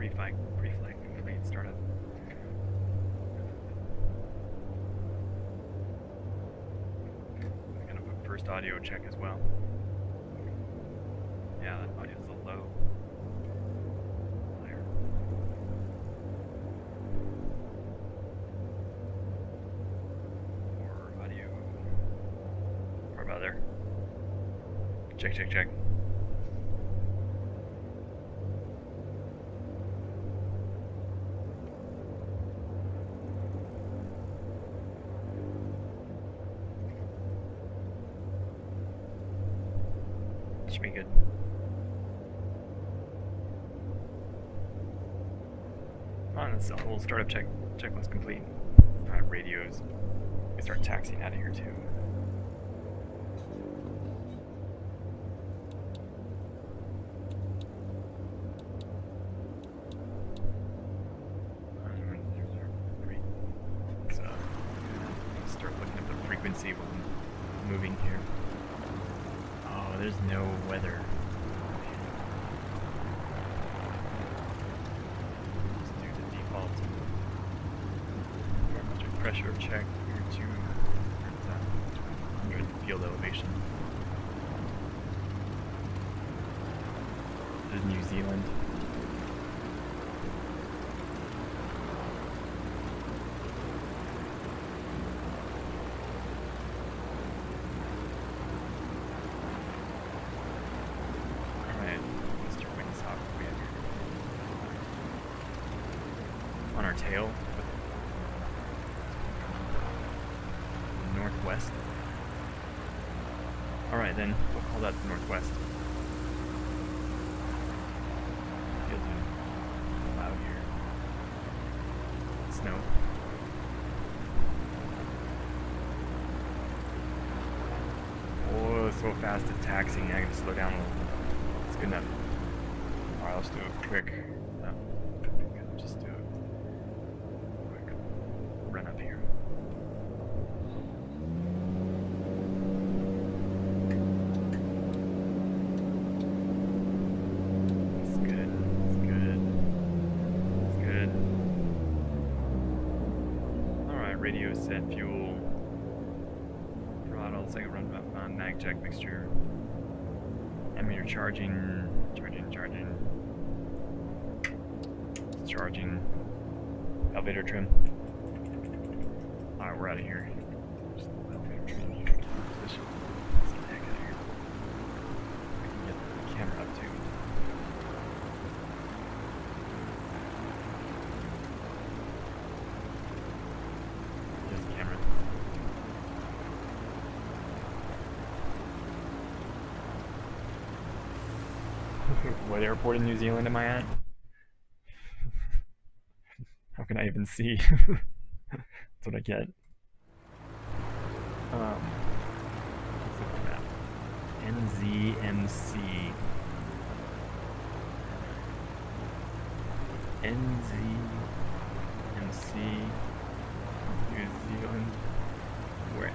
pre-flight complete startup. Kind of a first audio check as well. Yeah, that audio's a little low. Higher. More audio. Or about there. Check, check, check. Should be good. That's the whole startup checklist complete. Alright, radios. We start taxiing out of here too. Let's start looking at the frequency while I'm moving here. Oh, there's no weather. Let's do the default barometric pressure check here to 100 field elevation. This is New Zealand. On our tail, northwest. Alright then, we'll call that the northwest. Feels loud here. Snow. Oh, so fast at taxiing, I gotta slow down a little. It's good enough. Alright, let's do a quick. Just do a quick run up here. It's good. It's good. It's good. Alright, radio set, fuel. Throttle, second run on mag check mixture. Ammeter charging. Charging. Elevator trim. Alright, we're out of here. Just elevator trim. Position. Let's get the heck out of here. We can get the camera up too. There's the camera. What airport in New Zealand am I at? How can I even see? That's what I get. Let's look at the map. NZMC. NZMC. New Zealand. Where?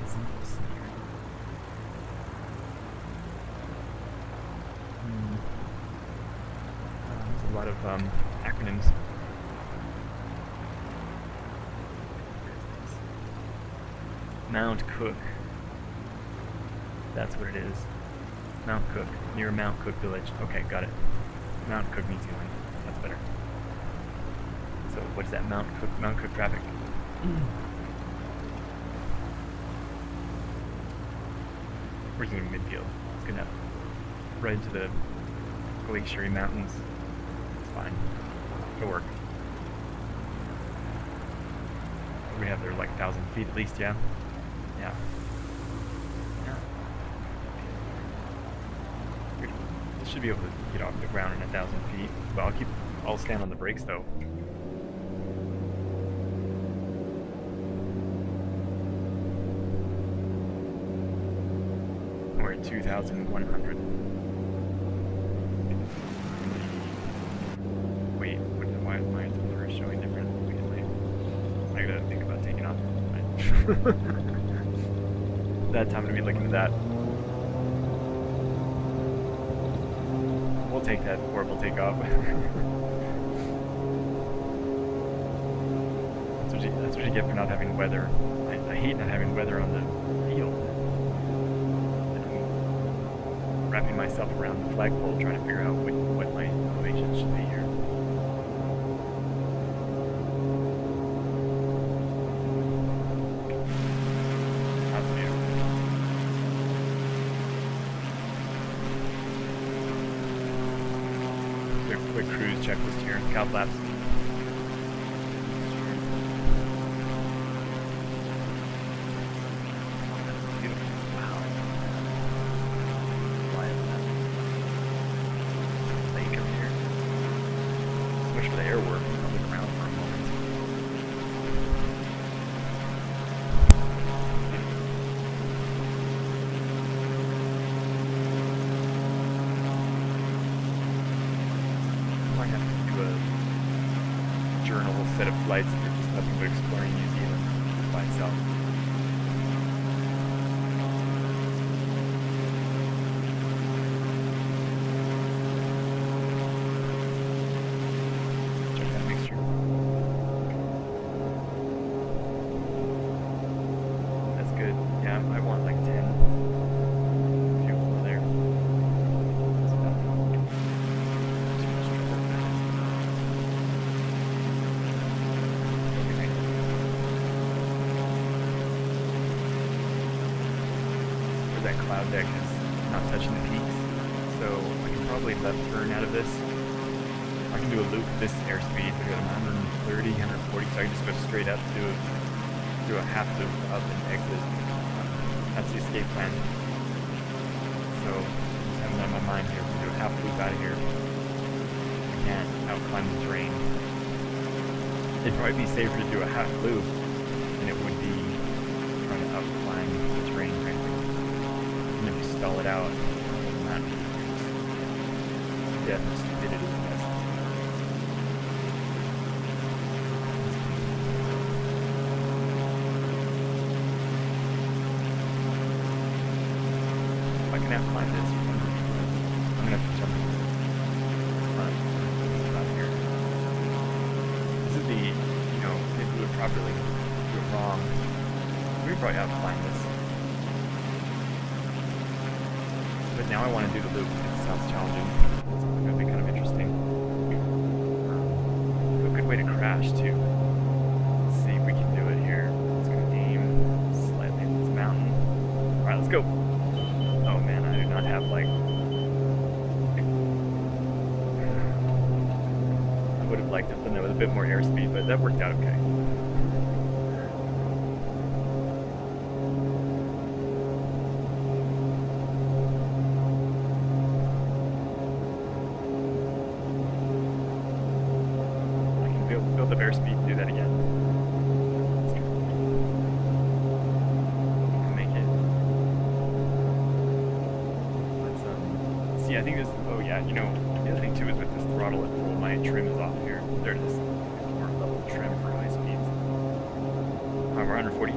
NZMC. There's a lot of acronyms. Mount Cook. That's what it is. Mount Cook. Near Mount Cook Village. Okay, got it. Mount Cook, New Zealand. That's better. So what's that Mount Cook traffic? We're just in midfield. It's good enough. Right into the glaciary mountains. It's fine. It'll work. We have there like 1,000 feet at least, yeah? Yeah. Yeah. This should be able to get off the ground in 1,000 feet. Well, I'll stand on the brakes though. We're at 2,100. Wait, why is my temperature showing different? I gotta think about taking off. bad time to be looking at that. We'll take that horrible takeoff. That's what you get for not having weather. I hate not having weather on the field. And I'm wrapping myself around the flagpole trying to figure out what my elevation should be here. How's the view? Quick cruise checklist here. Cow flaps. For the air work, I'll look around for a moment. I might have to do a journal set of flights that are just nothing but exploring New Zealand by itself. I want like 10 fuel flow there. That's about too much trouble. Okay. Where that cloud deck is not touching the peaks, so I can probably left turn out of this. I can do a loop at this airspeed. I got 130, 140, so I can just go straight up, do a half loop up and exit. That's the escape plan. So, just having that in my mind here. We're going to do a half loop out of here. We can't outclimb the terrain. It'd probably be safer to do a half loop than it would be trying to outclimb the terrain, frankly. And if you stall it out, not death or stupidity, I guess. I can outline this. I'm gonna have to jump front about here. This is the, if we would properly do it wrong, we'd probably outline this. But now I want to do the loop. It sounds challenging. It's gonna be kind of interesting. A good way to crash too. Let's see if we can do it here. It's gonna aim slightly at this mountain. Alright, let's go. Oh man, I do not have like... I would have liked it when there was a bit more airspeed, but that worked out okay. I can build up airspeed and do that again. Yeah, I think this, oh yeah, the other thing too is with this throttle at full, my trim is off here. There it is. More level trim for high speeds. We're 140.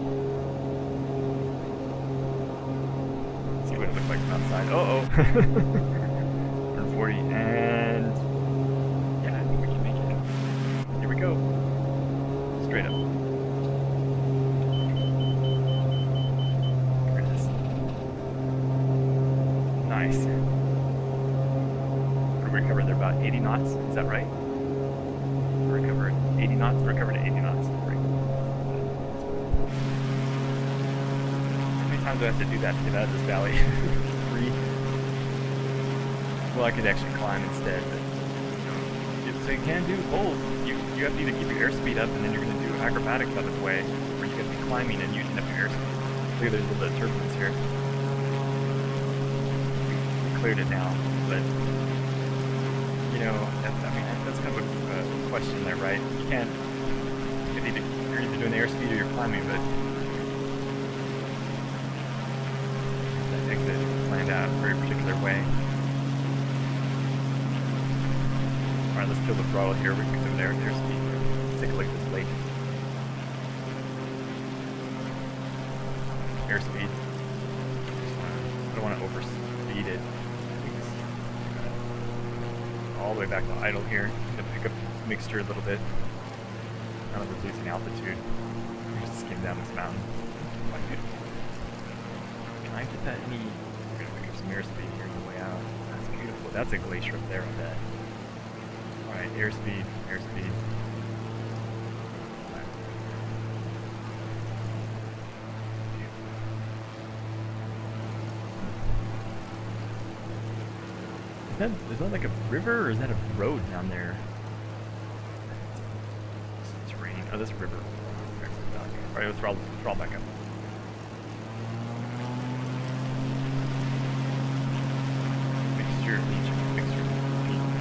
Let's see what it looks like from outside. Uh-oh. 140, and yeah, I think we can make it. Here we go. Straight up. There it is. Nice. Recovered there about 80 knots, is that right? Recovered 80 knots, recovered at 80 knots. Great. How many times do I have to do that to get out of this valley? 3. Well, I could actually climb instead, but so you can do both. You have to either keep your airspeed up and then you're going to do acrobatics out of the way, or you could be climbing and using up your airspeed. Look, there's a little bit of turbulence here. We cleared it now, but that's kind of a question there, right? You can't, you're either doing the airspeed or you're climbing, but that exit planned out a very particular way. Alright, let's kill the throttle here. We can do an airspeed. Let's take a look at this lake. Airspeed. speed it. All the way back to idle here. I'm gonna pick up the mixture a little bit. Now that we're losing altitude, just skim down this mountain. Quite beautiful. Can I get that any? We're gonna pick up some airspeed here on the way out. That's beautiful. That's a glacier up there, I bet. All right, airspeed, airspeed. Is that like a river or is that a road down there? It's raining. Oh, that's a river. Alright, let's throttle back up. Mixture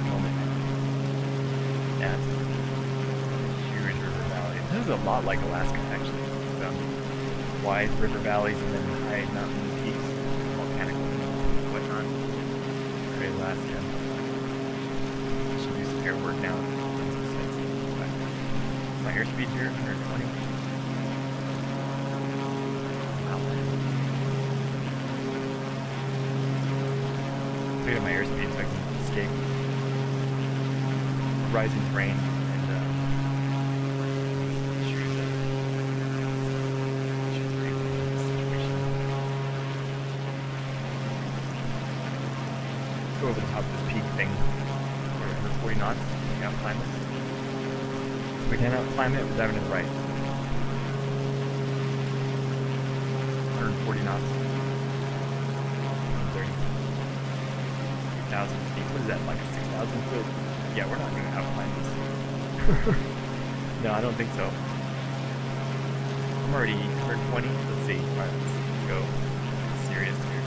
moment. Yeah, it's a huge river valley. This is a lot like Alaska, actually. Wide river valleys and then high mountain peaks, volcanic and whatnot. Alaska. Should do some air work now. My airspeed here, 120. Look at my airspeed so I can escape rising terrain and go over the top of this peak thing. We're at 40 knots. We can climb this. If we cannot climb it, we're diving to the right. 140 knots. 130. 3,000 feet. What is that, like a 6,000 foot? Yeah, we're not going to outclimb this. No, I don't think so. I'm already 120. Let's see. Alright, let's go. It's serious here.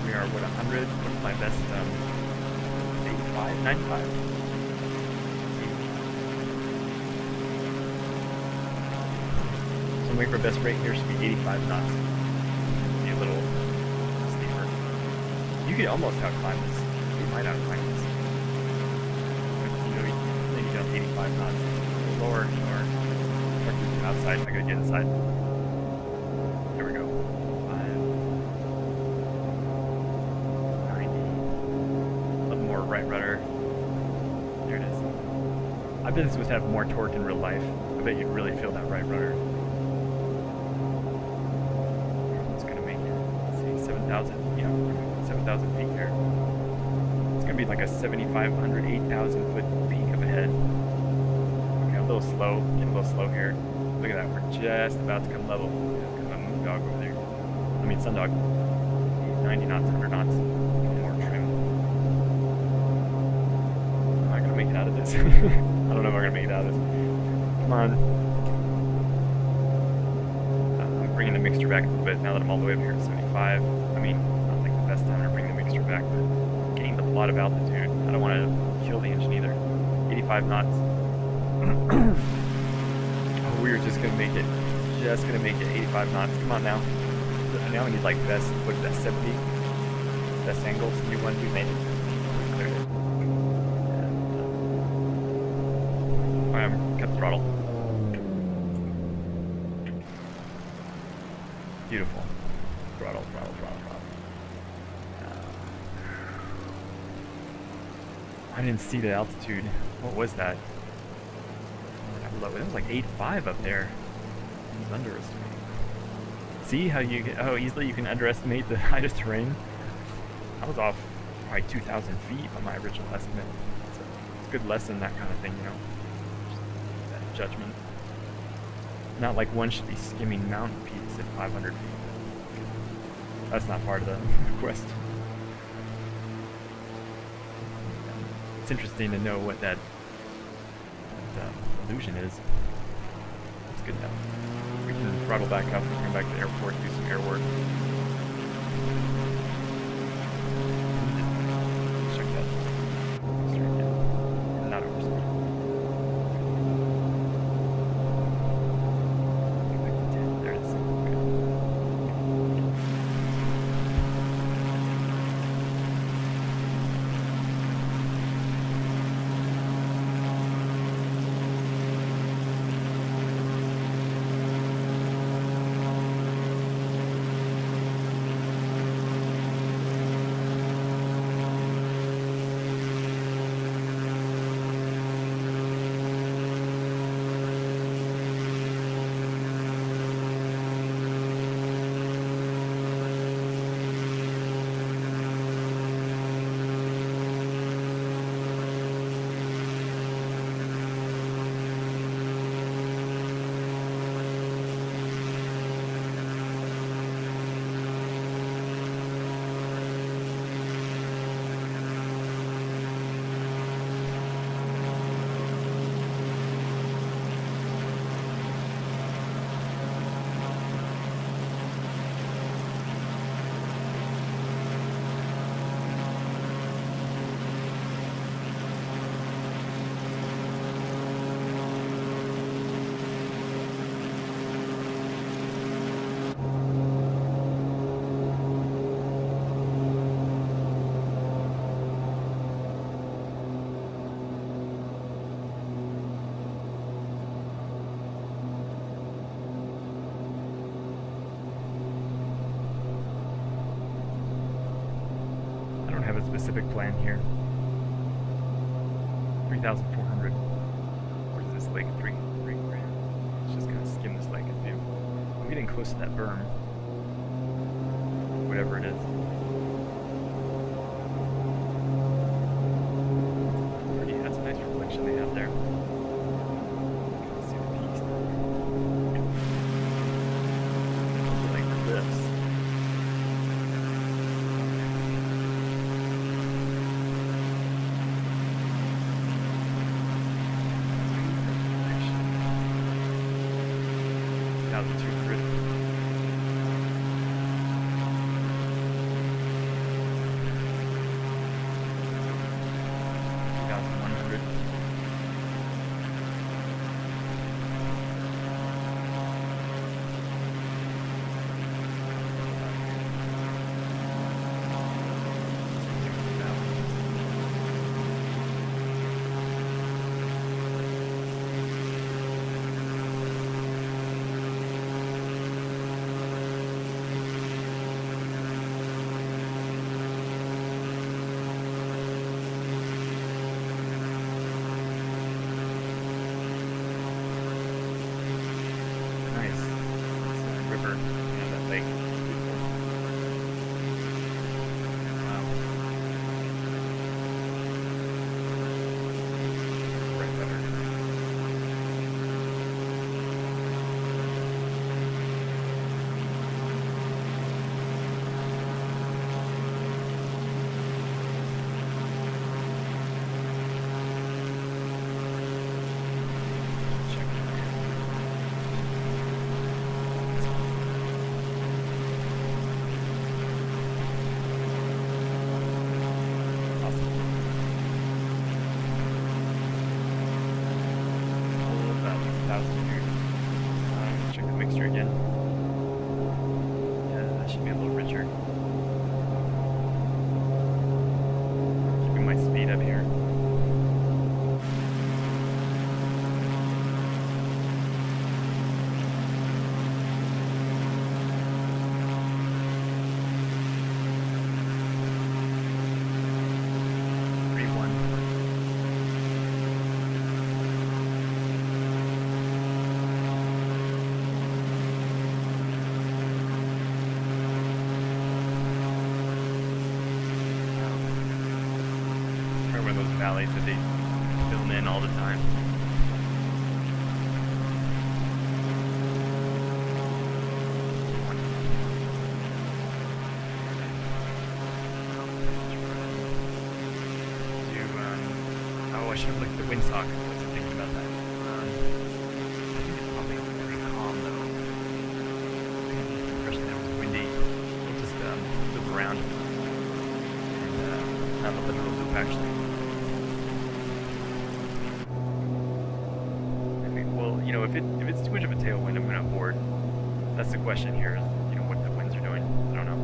We are, what, 100? What's my best, 85? 95? So I'm waiting for best rate here should be 85 knots. Be a little steeper. You could almost outclimb this. You might outclimb this. You know, maybe down 85 knots. Lower, lower. Outside, I gotta get inside. There we go. 90. A little more right rudder. There it is. I bet this would have more torque in real life. I bet you'd really feel that right rudder. It's gonna make it, let's see, 7,000. Yeah, 7,000 feet here. It's gonna be like a 7,500, 8,000 foot peak up ahead. Okay, a little slow. Getting a little slow here. Look at that, we're just about to come level. Come on, moondog over there. I mean, sundog. 90 knots, 100 knots. More trim. Am I gonna make it out of this? I don't know if I'm gonna make it out of this. Come on. I'm bringing the mixture back a little bit now that I'm all the way up here at 75. I mean, it's not like the best time to bring the mixture back, but gained a lot of altitude. I don't want to kill the engine either. 85 knots. We're just gonna make it. Just gonna make it 85 knots. Come on now. Now we need like best. What is that? 70. Best angles. New one. We made it. We cleared it. Alright, I'm cut the throttle. Beautiful. Throttle, throttle, throttle, throttle. I didn't see the altitude. What was that? It was like 8.5 up there. I was underestimating. See how you get, how easily you can underestimate the highest terrain? I was off probably 2,000 feet on my original estimate. So it's a good lesson, that kind of thing, you know? Just that judgment. Not like one should be skimming mountain peaks at 500 feet. That's not part of the quest. It's interesting to know what that illusion is. That's good enough. We can throttle back up and come back to the airport, do some air work. Check that. Straight down. Not overspeed. Back to 10. There it is. specific plan here. 3,400. Where's this lake? 3 grand. Let's just kind of skim this lake. It's beautiful. I'm getting close to that berm. Whatever it is. Pretty. That's a nice reflection they have there. See the peaks now. Those are like cliffs. $2,200. Check the mixture again. Yeah, that should be a little richer. Keeping my speed up here. Those valleys that they film in all the time. Oh, I should have looked at the windsock. I wasn't thinking about that. I think it's probably pretty calm though. I have the impression that it was windy. We'll just loop around and have a little loop actually. You know, if it's too much of a tailwind, I'm gonna board. That's the question here. Is, you know, what the winds are doing. I don't know.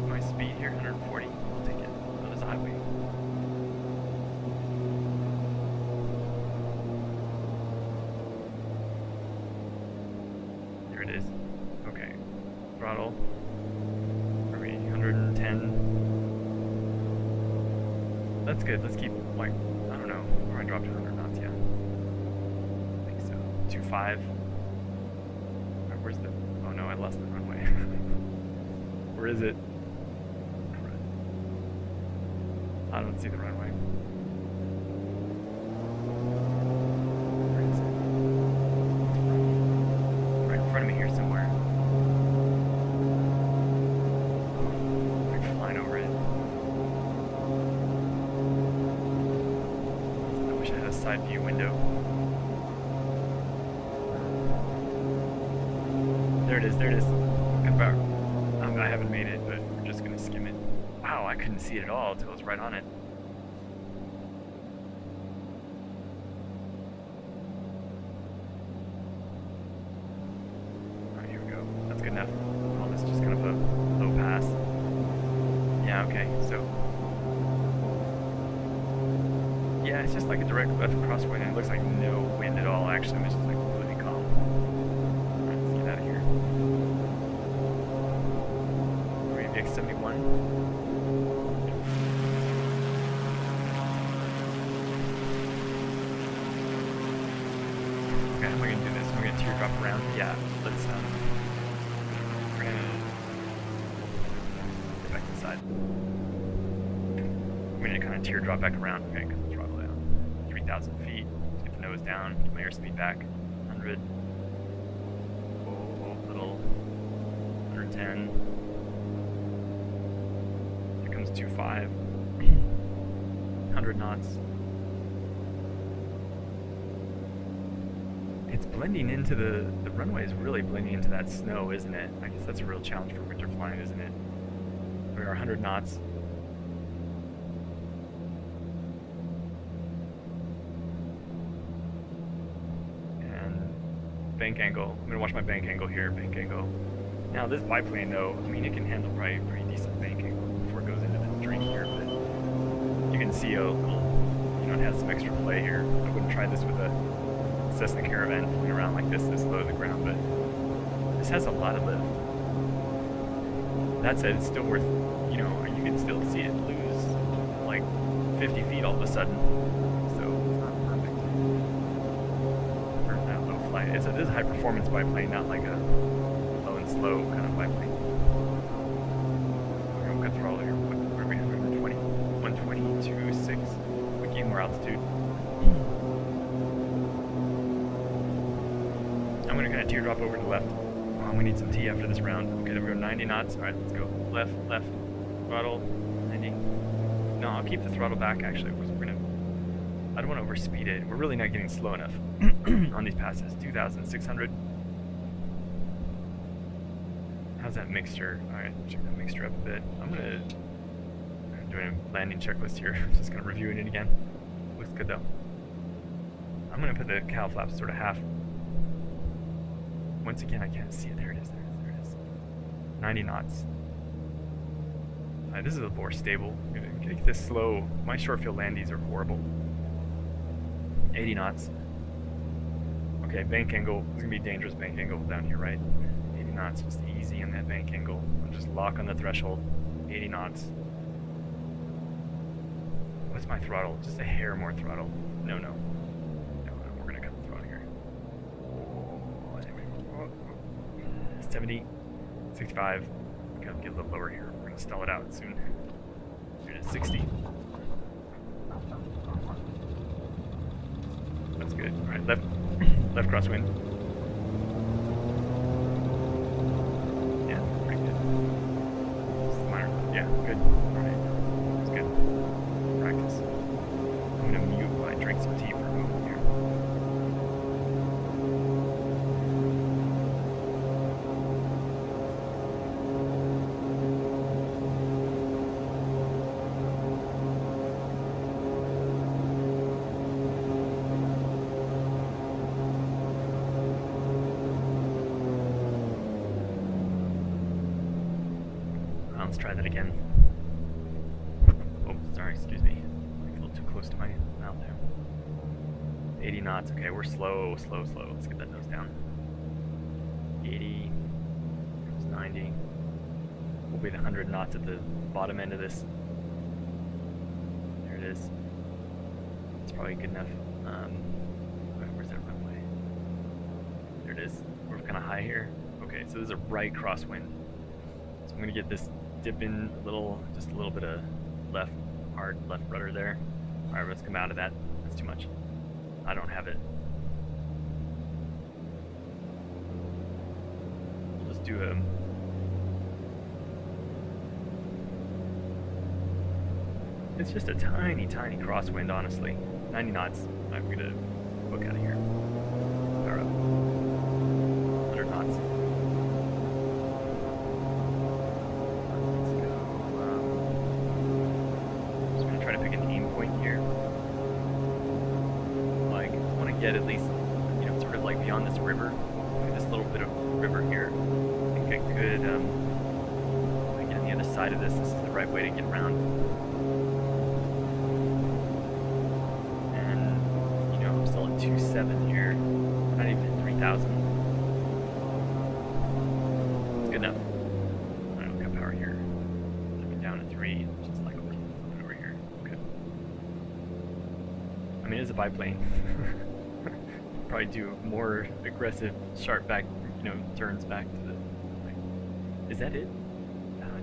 My speed here, 140. I'll take it. Oh, there's a highway. There it is. Okay. Throttle. Are we 110? That's good. Let's keep like I don't know. I dropped 100 knots, yeah. I think so. 2.5. Where's the... Oh no, I lost the runway. Where is it? I don't see the runway. Where is it? Right in front of me here somewhere. Oh, I'm flying over it. I wish I had a side view window. There it is, there it is. About, I haven't made it, but we're just gonna skim it. Wow, I couldn't see it at all until it was right on it. Alright, here we go. That's good enough. Oh, this is just kind of a low pass. Yeah, okay, so. Yeah, it's just like a direct left crosswind, and it looks like no wind at all, actually. It's just like completely calm. Alright, let's get out of here. X71. Okay, how am I gonna do this? Am I gonna teardrop around? Yeah, let's we're gonna get back inside. I'm gonna kind of teardrop back around. Okay, cut the throttle down. 3,000 feet. Let's get the nose down. Get my airspeed back. 100. Oh, little. 110. Here comes 2.5. 100 knots. It's blending into the runway is really blending into that snow, isn't it? I guess that's a real challenge for winter flying, isn't it? We are 100 knots. And bank angle. I'm gonna watch my bank angle here. Bank angle. Now this biplane, though, I mean, it can handle probably a pretty decent bank angle before it goes into the drink here, but you can see a little, it has some extra play here. I wouldn't try this with a Cessna Caravan flying around like this low to the ground, but this has a lot of lift. That said, it's still worth, you can still see it lose like 50 feet all of a sudden, so it's not perfect for that low flight. This is a high performance biplane, not like a low and slow kind of biplane. We're going to cut throttle here. What are we at? 120? 120 to 6. We gain more altitude. I'm going to kind of teardrop over to the left. Oh, we need some T after this round. Okay, then we go 90 knots. Alright, let's go. Left, throttle, 90. No, I'll keep the throttle back actually. I don't want to overspeed it. We're really not getting slow enough on these passes. 2,600. How's that mixture? Alright, check that mixture up a bit. I'm doing a landing checklist here. Just kind of reviewing it again. Looks good though. I'm going to put the cowl flaps sort of half. Once again, I can't see it. There it is. 90 knots. This is a more stable. Get this slow. My short field landies are horrible. 80 knots. Okay, bank angle. It's going to be dangerous bank angle down here, right? 80 knots. Just easy on that bank angle. I'll just lock on the threshold. 80 knots. What's my throttle? Just a hair more throttle. No. We're going to cut the throttle here. 70, 65. Gotta get a little lower here. We're gonna stall it out soon. Here it is, 60. That's good. Alright, left crosswind. Yeah, pretty good. Just minor. Yeah, good. Alright. That's good. Practice. I'm gonna mute while I drink some tea for a moment here. Let's try that again. Oh, sorry, excuse me. A little too close to my mouth there. 80 knots. Okay, we're slow. Let's get that nose down. 80. 90. We'll be the 100 knots at the bottom end of this. There it is. It's probably good enough. Where's that runway? There it is. We're kind of high here. Okay, so there's a right crosswind. So I'm going to get this dip in just a little bit of hard left rudder there. Alright, let's come out of that. That's too much. I don't have it. We'll just do a... It's just a tiny crosswind, honestly. 90 knots. I'm going to book out of here. Power up. 100 knots. Get at least, sort of like beyond this river, this little bit of river here. I think I could get on the other side of this. This is the right way to get around. And, I'm still at 2.7 here. Not even at 3,000. It's good enough. I don't know, cut power here. is a biplane. Probably do more aggressive, sharp back, turns back to the. Is that it?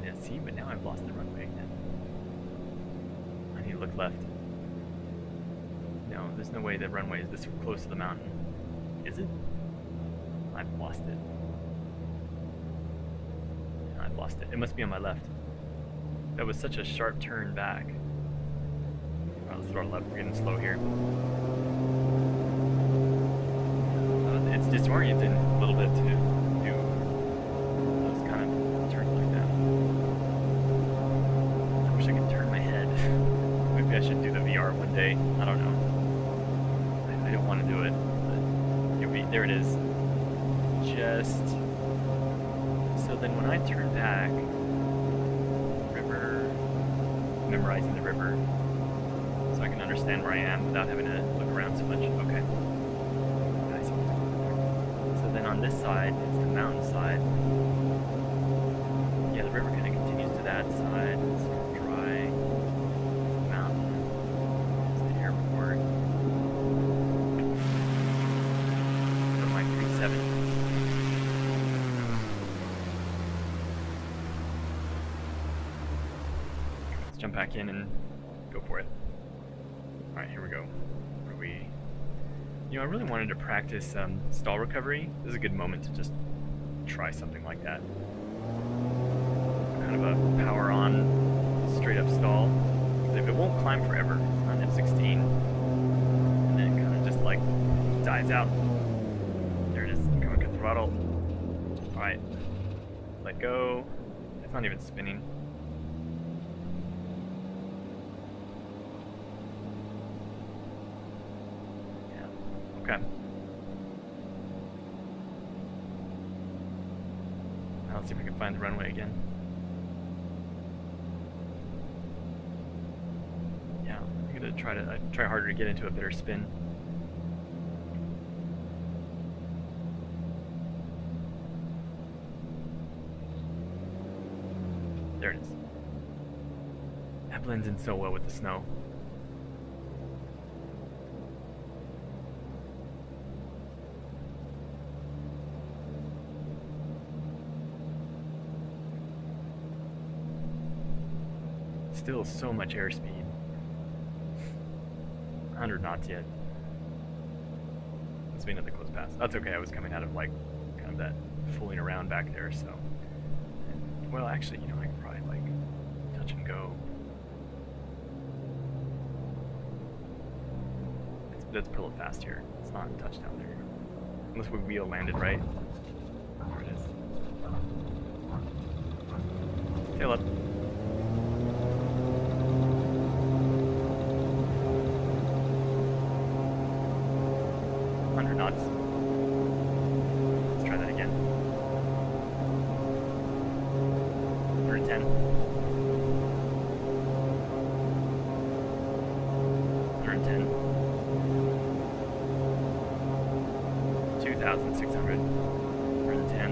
Yeah, see, but now I've lost the runway again. I need to look left. No, there's no way the runway is this close to the mountain. Is it? I've lost it. No, I've lost it. It must be on my left. That was such a sharp turn back. Let's throttle up. We're getting slow here. It's disorienting a little bit to do those kind of turns like that. I wish I could turn my head. Maybe I should do the VR one day. I don't know. I don't want to do it. But there it is. Just so then when I turn back, river, memorizing the river, so I can understand where I am without having to look around so much. Okay. So then on this side, it's the mountain side. Yeah, the river kind of continues to that side. It's dry. It's the mountain. It's the airport. Got my 37. Let's jump back in and go for it. Alright, here we go. Where are we? I really wanted to practice stall recovery. This is a good moment to just try something like that. Kind of a power on, straight up stall. It won't climb forever. It's not an F16. And then it kind of just like dies out. There it is. Coming to throttle. Alright. Let go. It's not even spinning. Okay. Now let's see if we can find the runway again. Yeah, I'm gonna try harder to get into a better spin. There it is. That blends in so well with the snow. Still so much airspeed. 100 knots yet. Let's be another close pass. That's okay, I was coming out of like kind of that fooling around back there, so. Well, actually, I could probably like touch and go. That's pretty fast here. It's not touched down there. Unless we wheel landed right. There it is. Tail up. 100 knots. Let's try that again. 110. 110. 2,600. 110.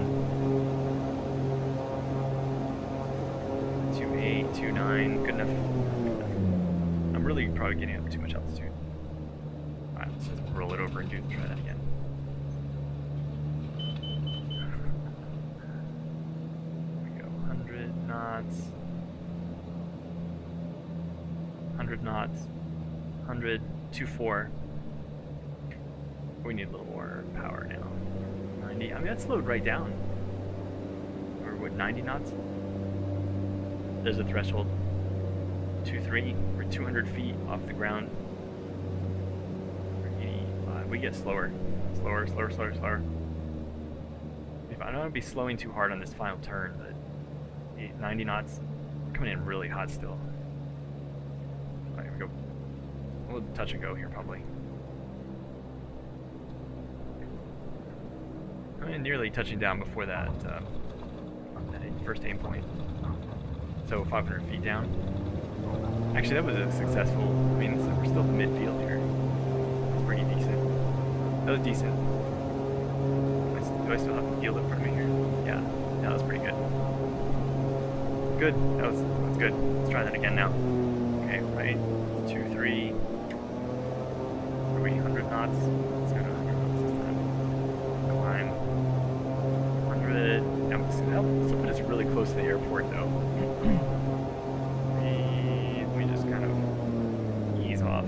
28, 29. Good enough. I'm really probably getting up too much altitude. Alright, let's just roll it over and try that again. There we go. 100 knots. 100 knots. 100, 2.4. We need a little more power now. 90. I mean, that slowed right down. Or what, 90 knots? There's a threshold. 2.3. We're 200 feet off the ground. We get slower. Slower. If I don't want to be slowing too hard on this final turn, but 90 knots, coming in really hot still. Alright, here we go. We'll touch and go here probably. I'm nearly touching down before that first aim point. So 500 feet down. Actually, that was a successful. I mean, we're still in the midfield here. It's pretty decent. That was decent. Do I still have the field in front of me here? Yeah, that was pretty good. Good. That's good. Let's try that again now. Okay, right. 2, 3. Are we 100 knots? Let's go to 100 knots this time. Climb. 100. Yeah, that'll still put us really close to the airport, though. Let me just kind of ease off. I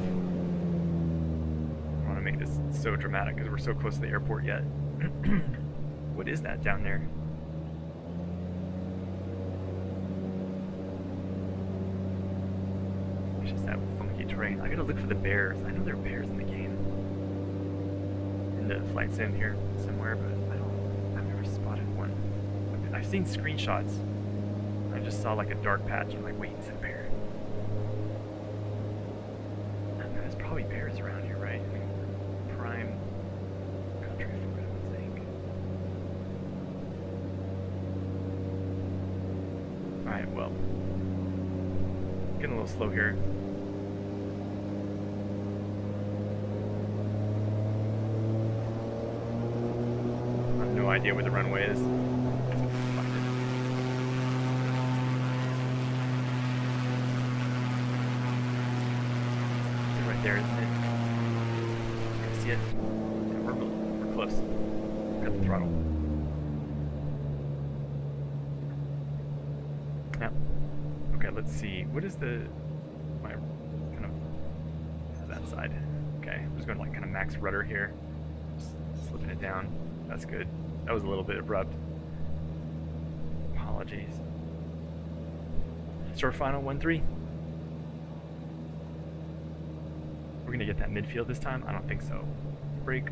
don't want to make this so dramatic because we're so close to the airport yet. What is that down there? It's just that funky terrain. I gotta look for the bears. I know there are bears in the game. In the flight sim here somewhere, but I've never spotted one. I've seen screenshots. I just saw like a dark patch. I'm like, wait, is that a bear? I mean, there's probably bears around here, right? I mean, prime country for it, I would think. Alright, well. Getting a little slow here. I have no idea where the runway is. There, isn't it? Can you see it? Yeah, we're close. Got the throttle. Yeah. Okay, let's see. What is my kind of that side? Okay, I'm just going to like kind of max rudder here. Just slipping it down. That's good. That was a little bit abrupt. Apologies. Start final 1-3. We're gonna get that midfield this time? I don't think so. Brake,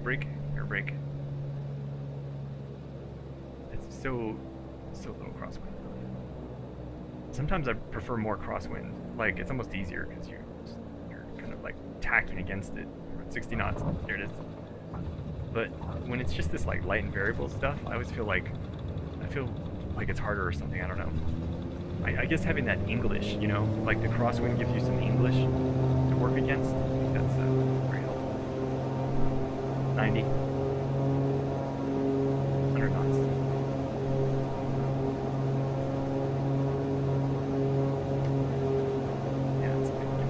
or brake. It's so little crosswind. Sometimes I prefer more crosswind. Like, it's almost easier because you're kind of like tacking against it. We're at 60 knots. There it is. But when it's just this like light and variable stuff, I always feel like it's harder or something. I don't know. I guess having that English, you know, like the crosswind gives you some English to work against. That's very helpful. 90. 100 knots.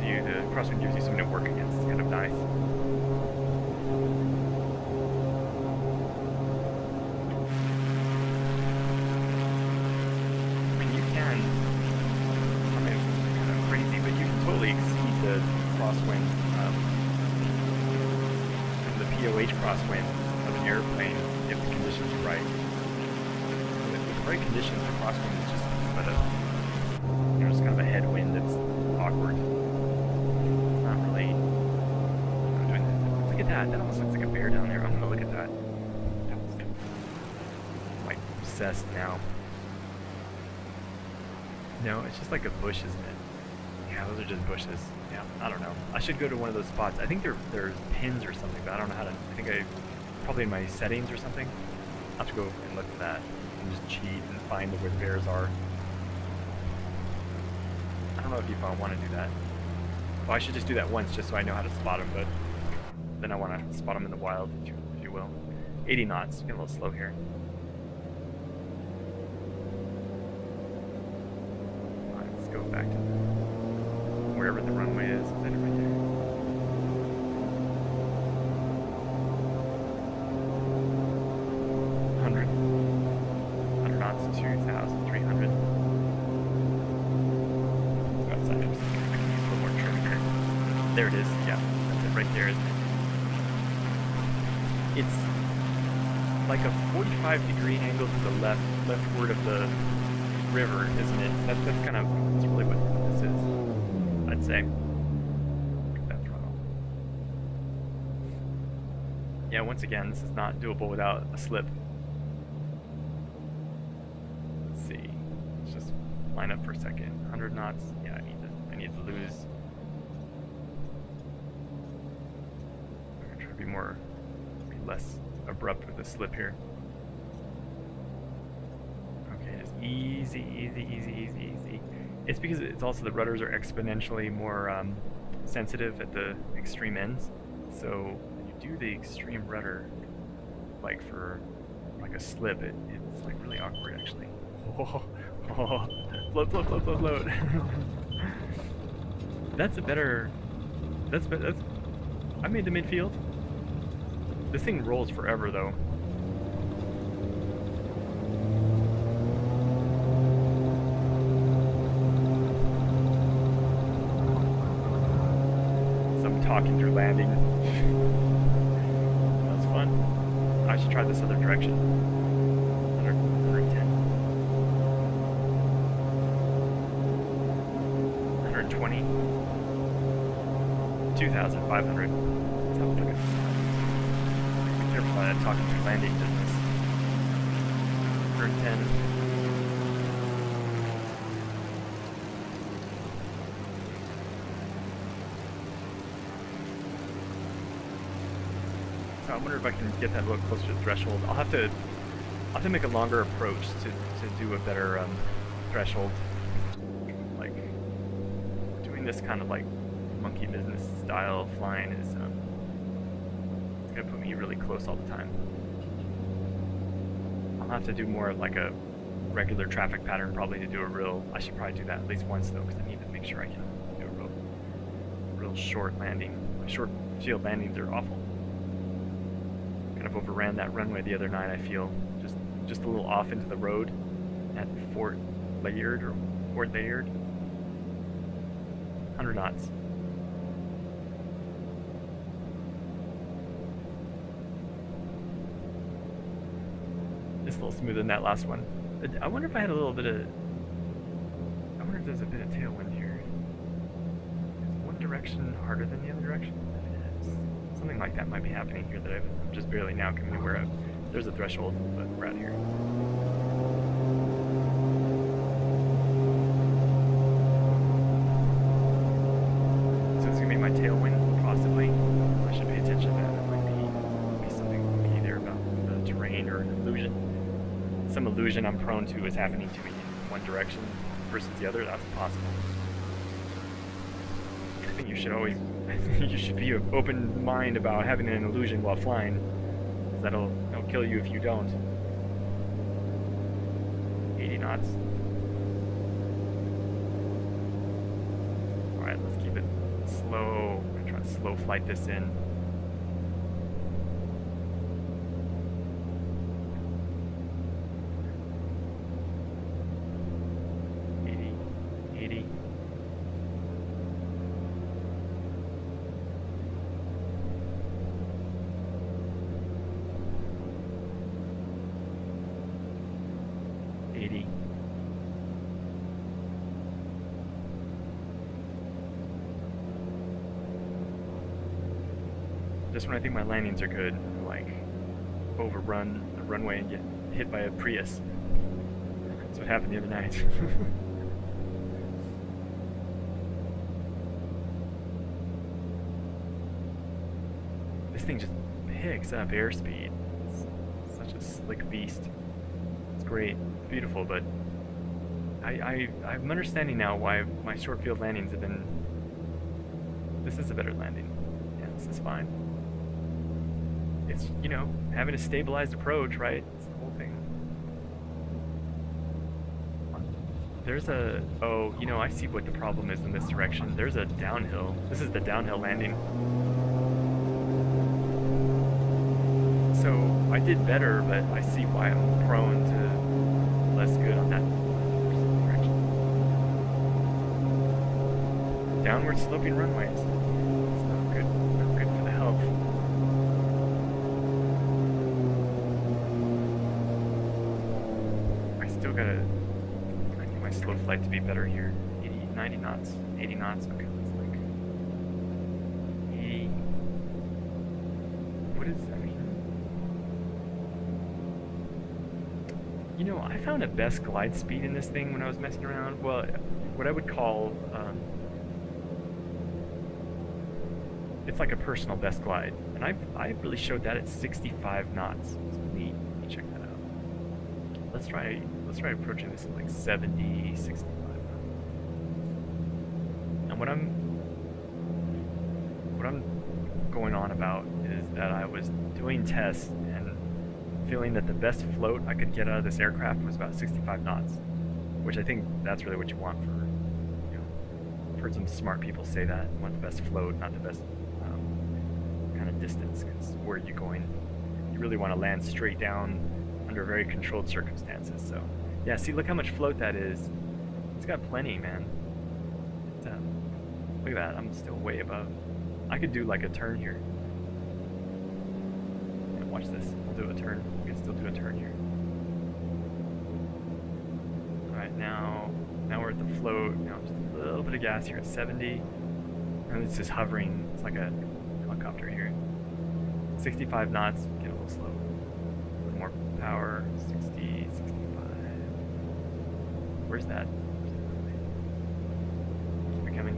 Yeah, the crosswind gives you something to work against. It's kind of nice. I mean, you can, I mean, it's kind of crazy, but you can totally exceed the crosswind. The POH crosswind of an airplane if the conditions are right. With the right conditions, the crosswind is just but just kind of a headwind that's awkward. It's not really. Look at that. That almost looks like a bear down there. I'm gonna look at that. I'm like obsessed now. No, it's just like a bush, isn't it? Yeah, those are just bushes. Yeah, I don't know. I should go to one of those spots. I think there's pins or something, but I don't know how to. I think probably in my settings or something. I'll have to go and look for that and just cheat and find where the bears are. I don't know if I want to do that. Well, I should just do that once just so I know how to spot them, but then I want to spot them in the wild, if you will. 80 knots. Getting a little slow here. Alright, let's go back to wherever the runway is. Is it right there? Knots, 2,300. Let's go outside for a second. I can use a little more trim here. There it is. Yeah, that's it right there, isn't it? It's like a 45-degree angle to the leftward of the river, isn't it? That's really what this is, I'd say. Look at that throttle. Yeah, once again, this is not doable without a slip. Line up for a second. 100 knots. Yeah, I need to lose. I'm gonna try to be less abrupt with the slip here. Okay, just easy. It's because it's also the rudders are exponentially more sensitive at the extreme ends. So when you do the extreme rudder, like for like a slip, it's like really awkward actually. Oh, float. That's I made the midfield. This thing rolls forever, though. So I'm talking through landing. That was fun. I should try this other direction. 110. 120. 2,500. Let's have a look at this. Be careful by that talking through landing business. 110. So I wonder if I can get that a little closer to the threshold. I'll have to make a longer approach to do a better threshold. Like doing this kind of like monkey business style flying is it's gonna put me really close all the time. I'll have to do more like a regular traffic pattern probably to do a real. I should probably do that at least once though, because I need to make sure I can do a real short landing. Short field landings are awful. Kind of overran that runway the other night. I feel just a little off into the road at Fort Layard. 100 knots. It's a little smoother than that last one. I wonder if I had a little bit of. I wonder if there's a bit of tailwind here. Is one direction harder than the other direction? Something like that might be happening here that I'm just barely now coming to where there's a threshold, but we're out here. So it's gonna be my tailwind, possibly. I should pay attention to that. There might be something funky there about the terrain or an illusion. Some illusion I'm prone to is happening to me in one direction versus the other. That's possible. I think you should always. You should be an open mind about having an illusion while flying, because that'll kill you if you don't. 80 knots. Alright, let's keep it slow. I'm gonna try to slow flight this in. Just when I think my landings are good, like overrun the runway and get hit by a Prius. That's what happened the other night. This thing just picks up airspeed. It's such a slick beast. It's great, it's beautiful, but I'm understanding now why my short field landings have been. This is a better landing. Yeah, this is fine. It's, you know, having a stabilized approach, right? It's the whole thing. There's a, oh, you know, I see what the problem is in this direction. There's a downhill. This is the downhill landing. So I did better, but I see why I'm prone to less good on that direction. Downward sloping runways. It's not good for the health. I need my slow flight to be better here. 80, 90 knots, 80 knots. Okay, let's like 80. What is, I mean, you know, I found a best glide speed in this thing when I was messing around. Well, what I would call, it's like a personal best glide. And I really showed that at 65 knots. It's neat. Let me check that out. Let's try approaching this at like 70, 65. And what I'm going on about is that I was doing tests and feeling that the best float I could get out of this aircraft was about 65 knots, which I think that's really what you want for, you know, I've heard some smart people say that. You want the best float, not the best kind of distance, because where are you going? You really want to land straight down under very controlled circumstances. So yeah, see, look how much float that is. It's got plenty, man. Look at that, I'm still way above. I could do like a turn here. Yeah, watch this, I'll do a turn. We can still do a turn here. Alright, now we're at the float. Now just a little bit of gas here at 70. And it's just hovering. It's like a helicopter here. 65 knots, get a little slow. A little more power, 60, 65. Where's that?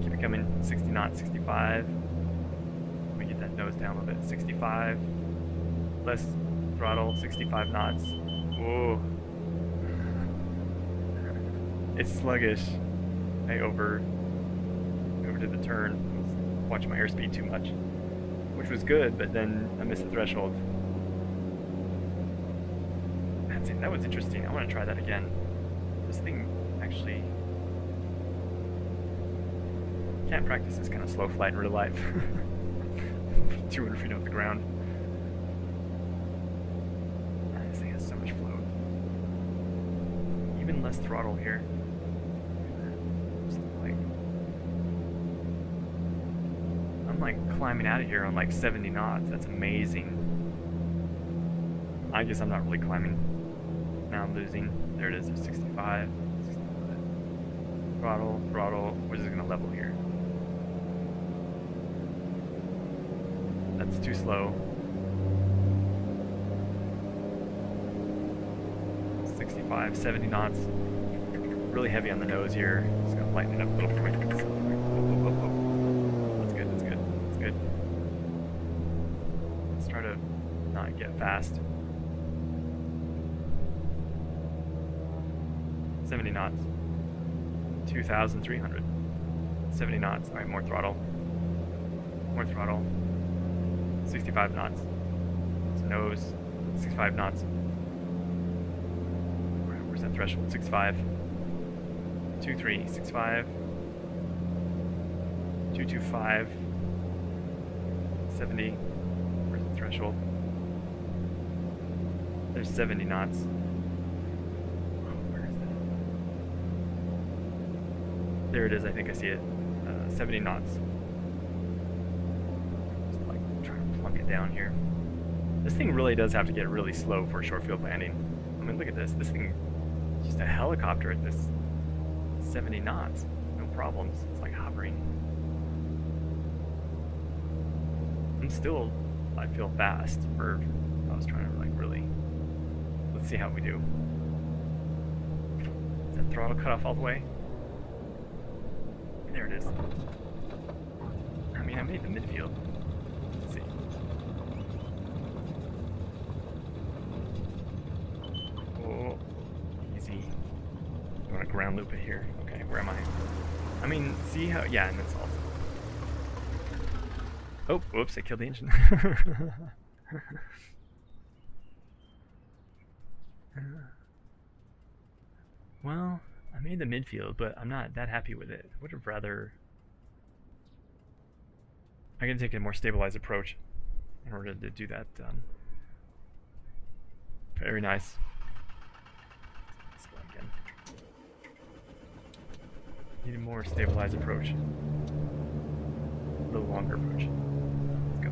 Keep it coming, 60 knots, 65. Let me get that nose down a little bit, 65. Less throttle, 65 knots. Whoa. It's sluggish. I overdid the turn. I was watching my airspeed too much, which was good, but then I missed the threshold. That was interesting. I want to try that again. This thing actually can't practice this kind of slow flight in real life. 200 feet off the ground. This thing has so much float. Even less throttle here. I'm like climbing out of here on like 70 knots. That's amazing. I guess I'm not really climbing. Now I'm losing. There it is, 65. Throttle. We're just gonna level here. That's too slow. 65, 70 knots. Really heavy on the nose here. Just gonna lighten it up a little for me. That's good. Let's try to not get fast. 70 knots. 2,300. 70 knots. Alright, more throttle. 65 knots. It's nose. 65 knots. Where's that threshold? 65. 23. 65. 225. 70. Where's the threshold? There's 70 knots. Where is that? There it is, I think I see it. 70 knots. Just like trying to plunk it down here. This thing really does have to get really slow for a short field landing. I mean, look at this. This thing is just a helicopter at this 70 knots. No problems. It's like hovering. I feel fast for if I was trying to like really. Let's see how we do. Is that throttle cut off all the way? There it is. I mean, I made the midfield. Let's see. Oh, easy. I want to ground loop it here. Okay, where am I? I mean, see how? Yeah, and it's also. Oh, whoops! I killed the engine. Well, I made the midfield, but I'm not that happy with it. I would have rather. I'm gonna take a more stabilized approach in order to do that. Very nice. Let's go again. Need a more stabilized approach. A little longer approach. Let's go.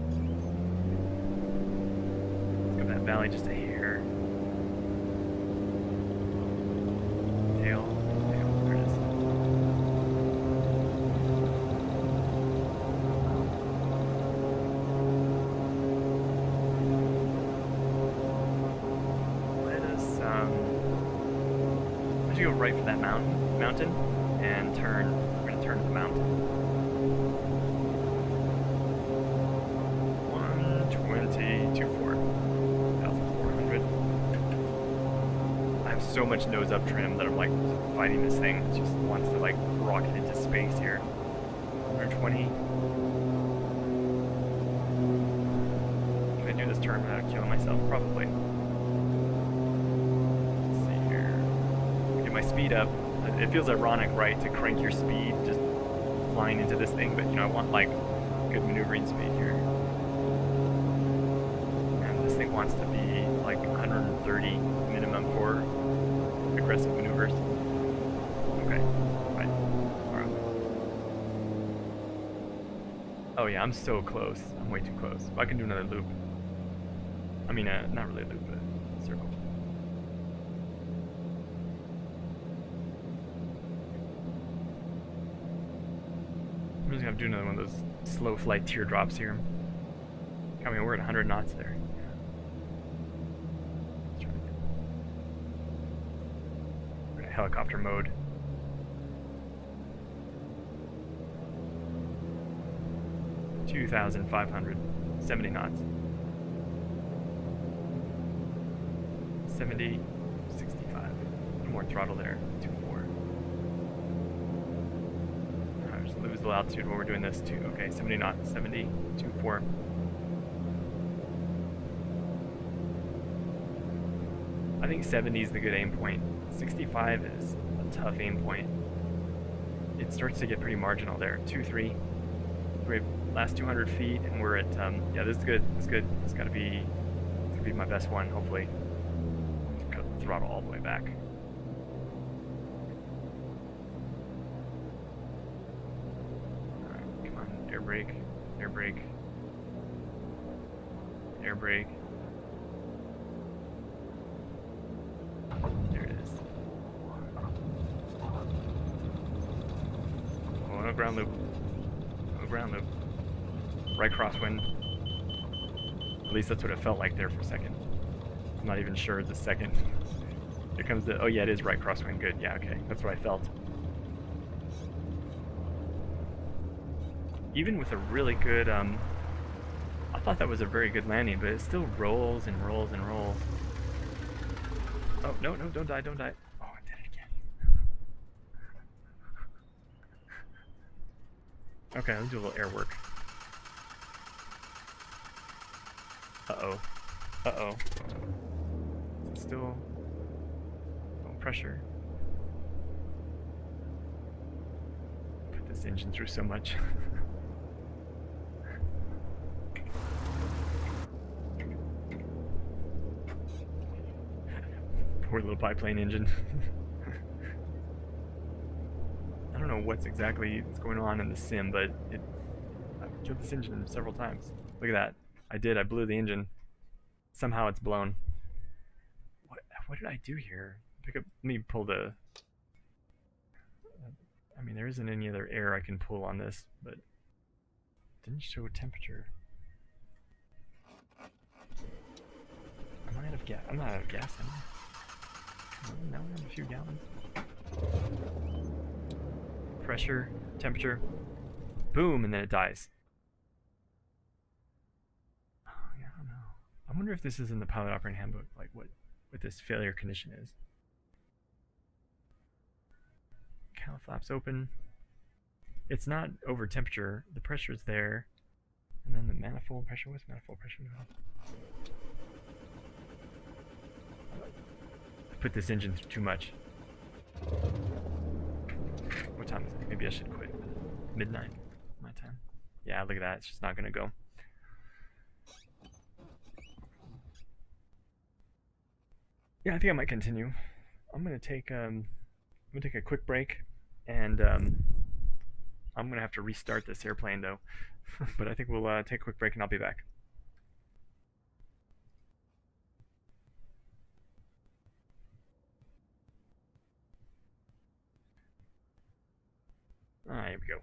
Let's go that valley just a hair. Tail, there it is. Let's go right for that mountain, and turn. We're gonna turn to the mountain. 120, 24, 1,400. I have so much nose up trim that I'm like fighting this thing. It just wants to like rocket into space here. 120. Can I do this turn without killing myself? Probably. Let's see here. Get my speed up. It feels ironic, right, to crank your speed just flying into this thing, but you know, I want like good maneuvering speed here. And this thing wants to be like 130 minimum for aggressive maneuvers. Okay, right. Alright. Oh yeah, I'm so close. I'm way too close. I can do another loop. I mean, not really a loop, but a circle. I'm just gonna do another one of those slow flight teardrops here. I mean, we're at 100 knots there. We're in helicopter mode. $2,570 knots. 70, 65. A little more throttle there. 2.4. I just lose the altitude when we're doing this too. Okay, 70 knots. 70, 2.4. I think 70 is the good aim point. 65 is a tough aim point. It starts to get pretty marginal there. 2.3. We have last 200 feet, and we're at yeah, this is good. It's good. It's gonna be my best one, hopefully. Cut the throttle all the way back. Alright, come on, air brake, air brake, air brake. There it is. Oh, no ground loop. No ground loop. Right crosswind. At least that's what it felt like there for a second. I'm not even sure it's a second. Here comes the, oh yeah, it is right crosswind. Good, yeah, okay. That's what I felt. Even with a really good, I thought that was a very good landing, but it still rolls and rolls and rolls. Oh, no, no, don't die, don't die. Oh, I did it again. Okay, let's do a little air work. Uh-oh. Uh-oh. Is it still... oh, pressure. Put this engine through so much. Poor little biplane engine. I don't know what's going on in the sim, but I've killed this engine several times. Look at that. I blew the engine. Somehow it's blown. What did I do here? Let me pull the... I mean, there isn't any other air I can pull on this, but... didn't show temperature. Am I out of gas? I'm not out of gas, am I? Now we have a few gallons. Pressure, temperature, boom, and then it dies. Oh, yeah, I don't know. I wonder if this is in the pilot operating handbook, like what this failure condition is. Cowl flaps open. It's not over temperature. The pressure's there, and then the manifold pressure. What's manifold pressure now? Put this engine through too much. What time is it? Maybe I should quit. Midnight, my time. Yeah, look at that. It's just not gonna go. Yeah, I think I might continue. I'm gonna take a quick break, and I'm gonna have to restart this airplane though. But I think we'll take a quick break, and I'll be back. Here we go.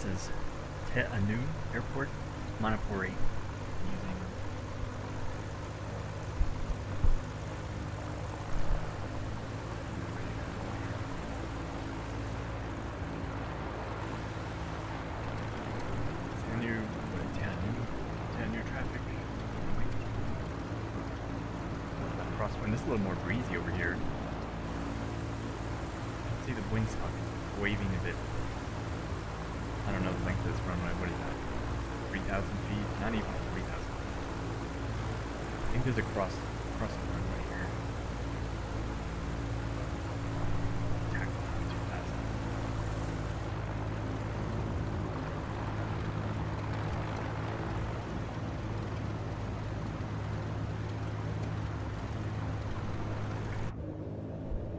This is Te Anu Airport, Manipuri, using Te Anu traffic. Crosswind. This is a little more breezy over here. See the windsock waving a bit. I don't know the length of this runway. What is that? 3,000 feet? Not even 3,000 feet. I think there's a crossing runway here. Taxi not too fast.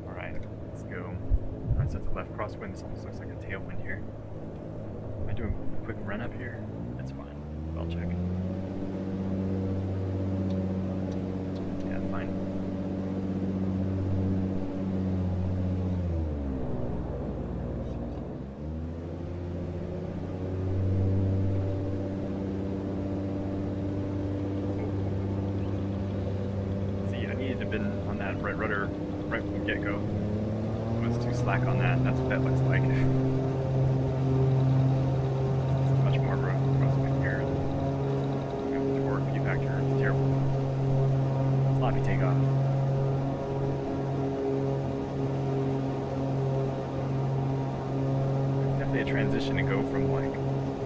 Alright, let's go. That's at the left crosswind. This almost looks like a tailwind here. Am I doing a quick run up here? That's fine. I'll check. Yeah, fine. See, I needed to have been on that right rudder right from the get-go. I was too slack on that. That's what that looks like. Sloppy takeoff. It's definitely a transition to go from like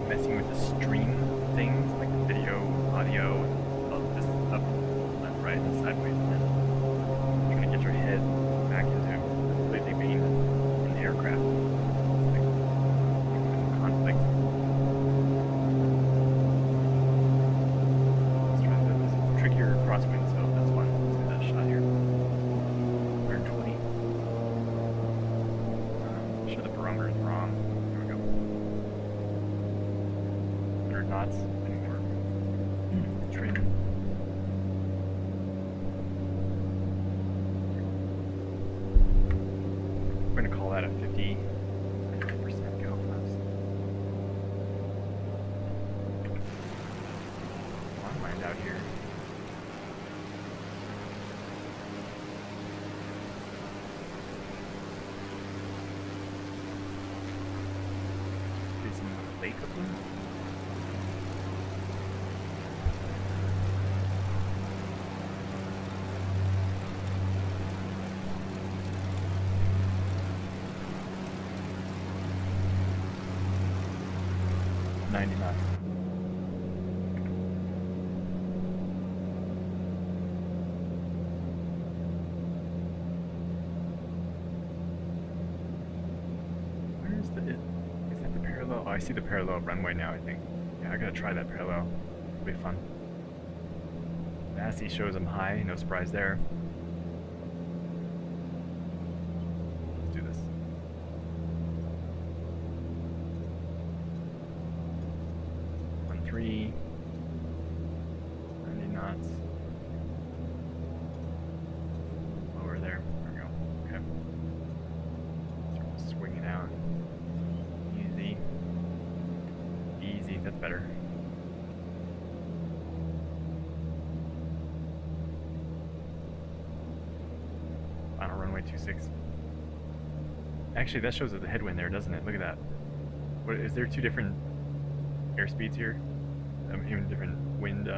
messing with the stream things like the video, audio, and just up, left, right, and sideways, and then trying to get your head back into completely being in the aircraft. It's like conflict. Let's try this trickier crosswind, so that's fun. Let's get that shot here. 120. I'm sure the barometer is wrong. Here we go. 100 knots. Anymore. Trim. We're going to call that a 50% go flaps. Long mind out here. Facing the lake up there. Knots. Where is that the parallel? Oh, I see the parallel runway now, I think. Yeah, I gotta try that parallel. It'll be fun. The ASCII shows them high, no surprise there. Let's do this. 1-3. 90 knots. Lower there. There we go. Okay. Sort of swinging out. Easy. Easy. That's better. Final runway 26. Actually, that shows the headwind there, doesn't it? Look at that. What is there? Two different airspeeds here? Even different wind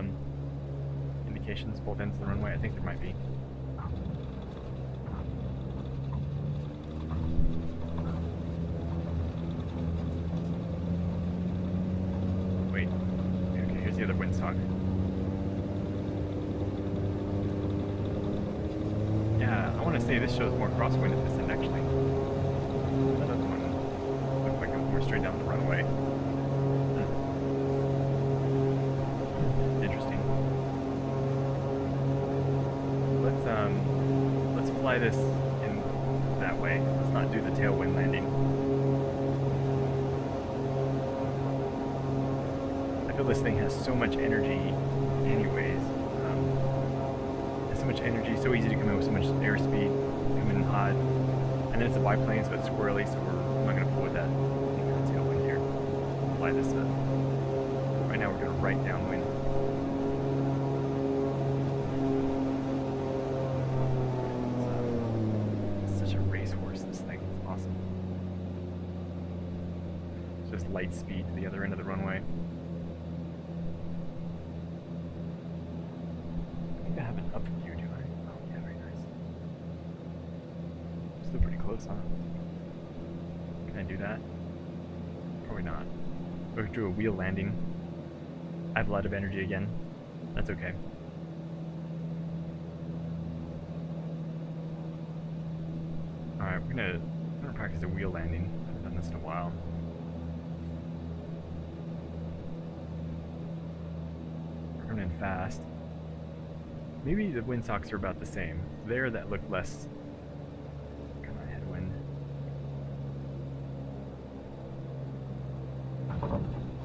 indications, both ends of the runway. I think there might be. Wait. Okay, here's the other windsock. Yeah, I want to say this shows more crosswind at this end, actually. That other one looks like it was more straight down the runway. Interesting. Let's fly this in that way. Let's not do the tailwind landing. I feel this thing has so much energy anyways. It's so much energy, so easy to come in with so much airspeed, come in hot. And then it's a biplane, so it's squirrely, so I'm not going to fool with that tailwind here. fly this up. Right now we're going to right downwind. It's such a racehorse, this thing. It's awesome. It's just light speed to the other end of the runway. I think I have an up view, do I? Oh, yeah, very nice. Still pretty close, huh? Can I do that? Probably not. We're going to do a wheel landing. I have a lot of energy again. That's okay. Alright, we're gonna practice a wheel landing. I haven't done this in a while. We're coming in fast. Maybe the windsocks are about the same. There, that looked less kind of headwind.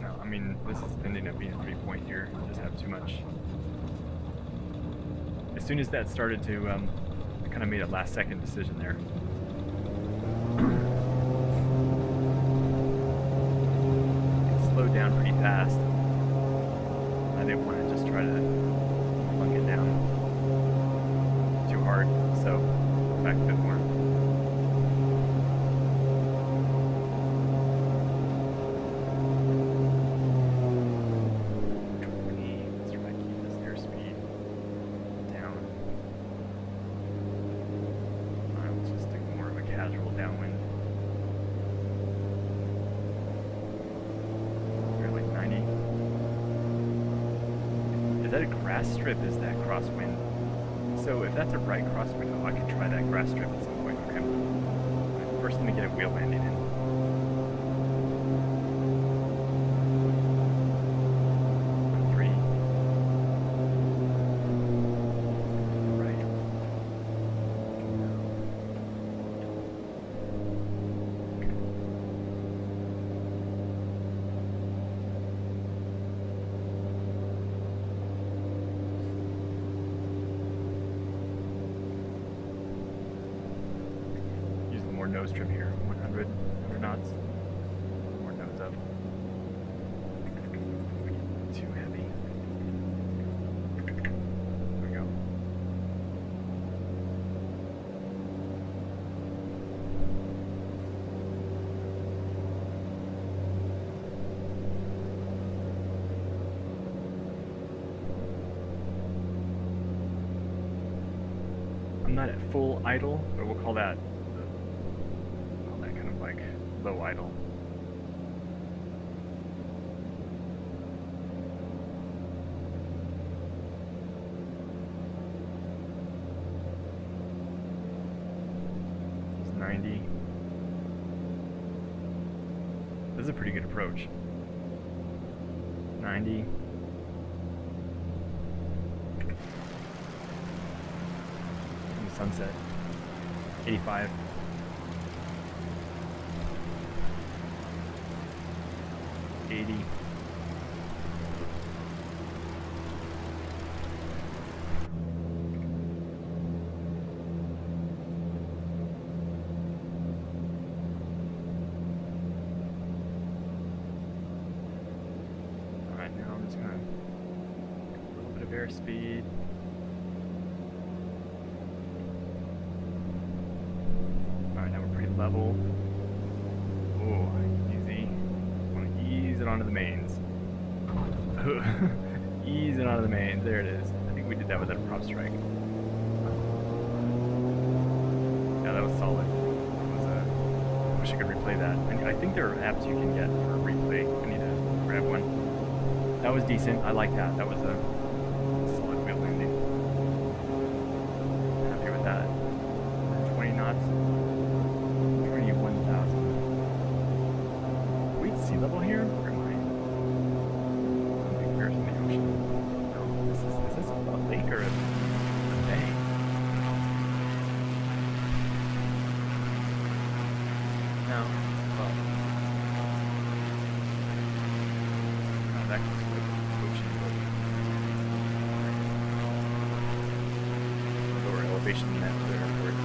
No, I mean, this is ending up being a 3-point here. Just have too much. As soon as that started to, I kind of made a last-second decision there. It slowed down pretty fast. I didn't want to just try to plunk it down too hard, so back a bit more. Let's try to keep this airspeed down. Alright, let's just take more of a casual downwind. We're like 90. Is that a grass strip? Is that crosswind? So if that's a right crosswind, oh, I can try that grass strip at some point. Okay. Right, first, let me get a wheel landing in. Three. Right. Nose trim here, 100 knots. More nose up. Too heavy. There we go. I'm not at full idle, but we'll call that like low idle. It's 90. This is a pretty good approach. 90. In the sunset. 85. 80. Alright, now I'm just gonna a little bit of airspeed. Alright, now we're pretty level. Oh, easy. Ease it onto the mains. Ease it onto the mains. There it is. I think we did that without a prop strike. Yeah, that was solid. That was I wish I could replay that. I think there are apps you can get for a replay. I need to grab one. That was decent. I like that. That was a solid wheel landing. Happy with that. 20 knots. 21,000. Sea level here? Or am I? I think we're in the ocean. No, is this a lake or a bay? No. Well. Not that close to the ocean, but lower elevation than that for the airport.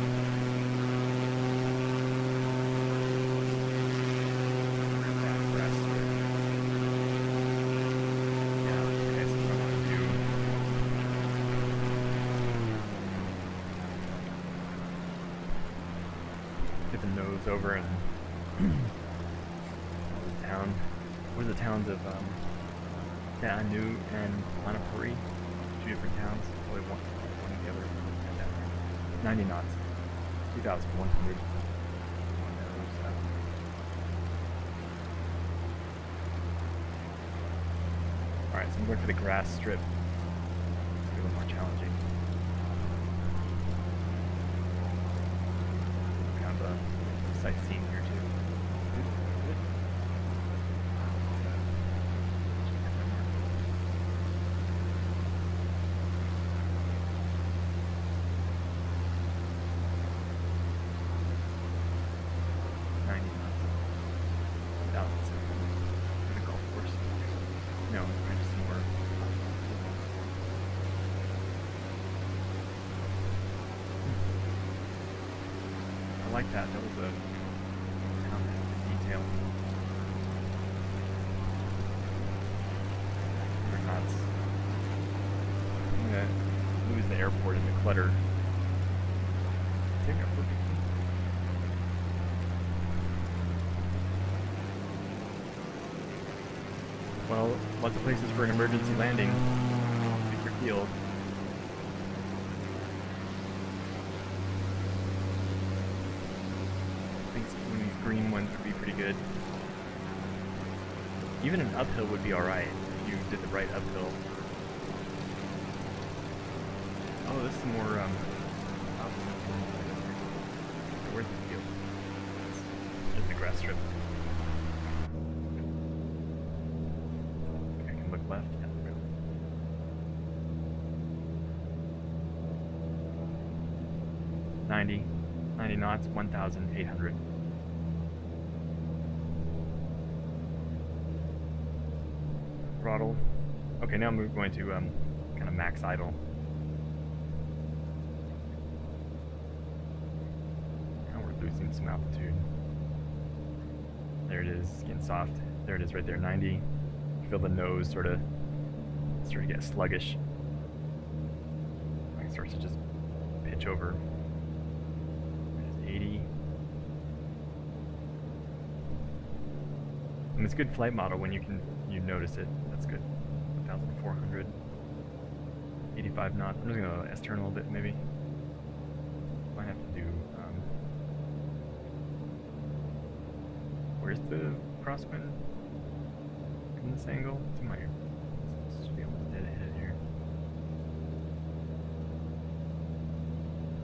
over and the town. What are the towns of Danu and Lanapuri? 2 different towns. Only one or the other. 90 knots. 2,100. Alright, so I'm going for the grass strip. It's a little more challenging. Kind of a sightseeing here too. I like that. That was a town detail. We're not. I'm gonna lose the airport in the clutter. Take airport. Well, lots of places for an emergency landing. Secret field. Green ones would be pretty good. Even an uphill would be alright if you did the right uphill. Oh, this is more, where's the field? Just the grass strip. I can look left. Yeah, there we go. 90 knots, 1,800. Throttle. Okay, now I'm going to kind of max idle. Now we're losing some altitude. There it is, it's getting soft. There it is right there, 90. Feel the nose sort of get sluggish. It starts to just pitch over. There's 80. And it's a good flight model when you notice it. That's good. 1,400. 85 knots. I'm just gonna S-turn a little bit, maybe. Might have to do. Where's the crosswind? From this angle? It's my. Should be almost dead ahead here.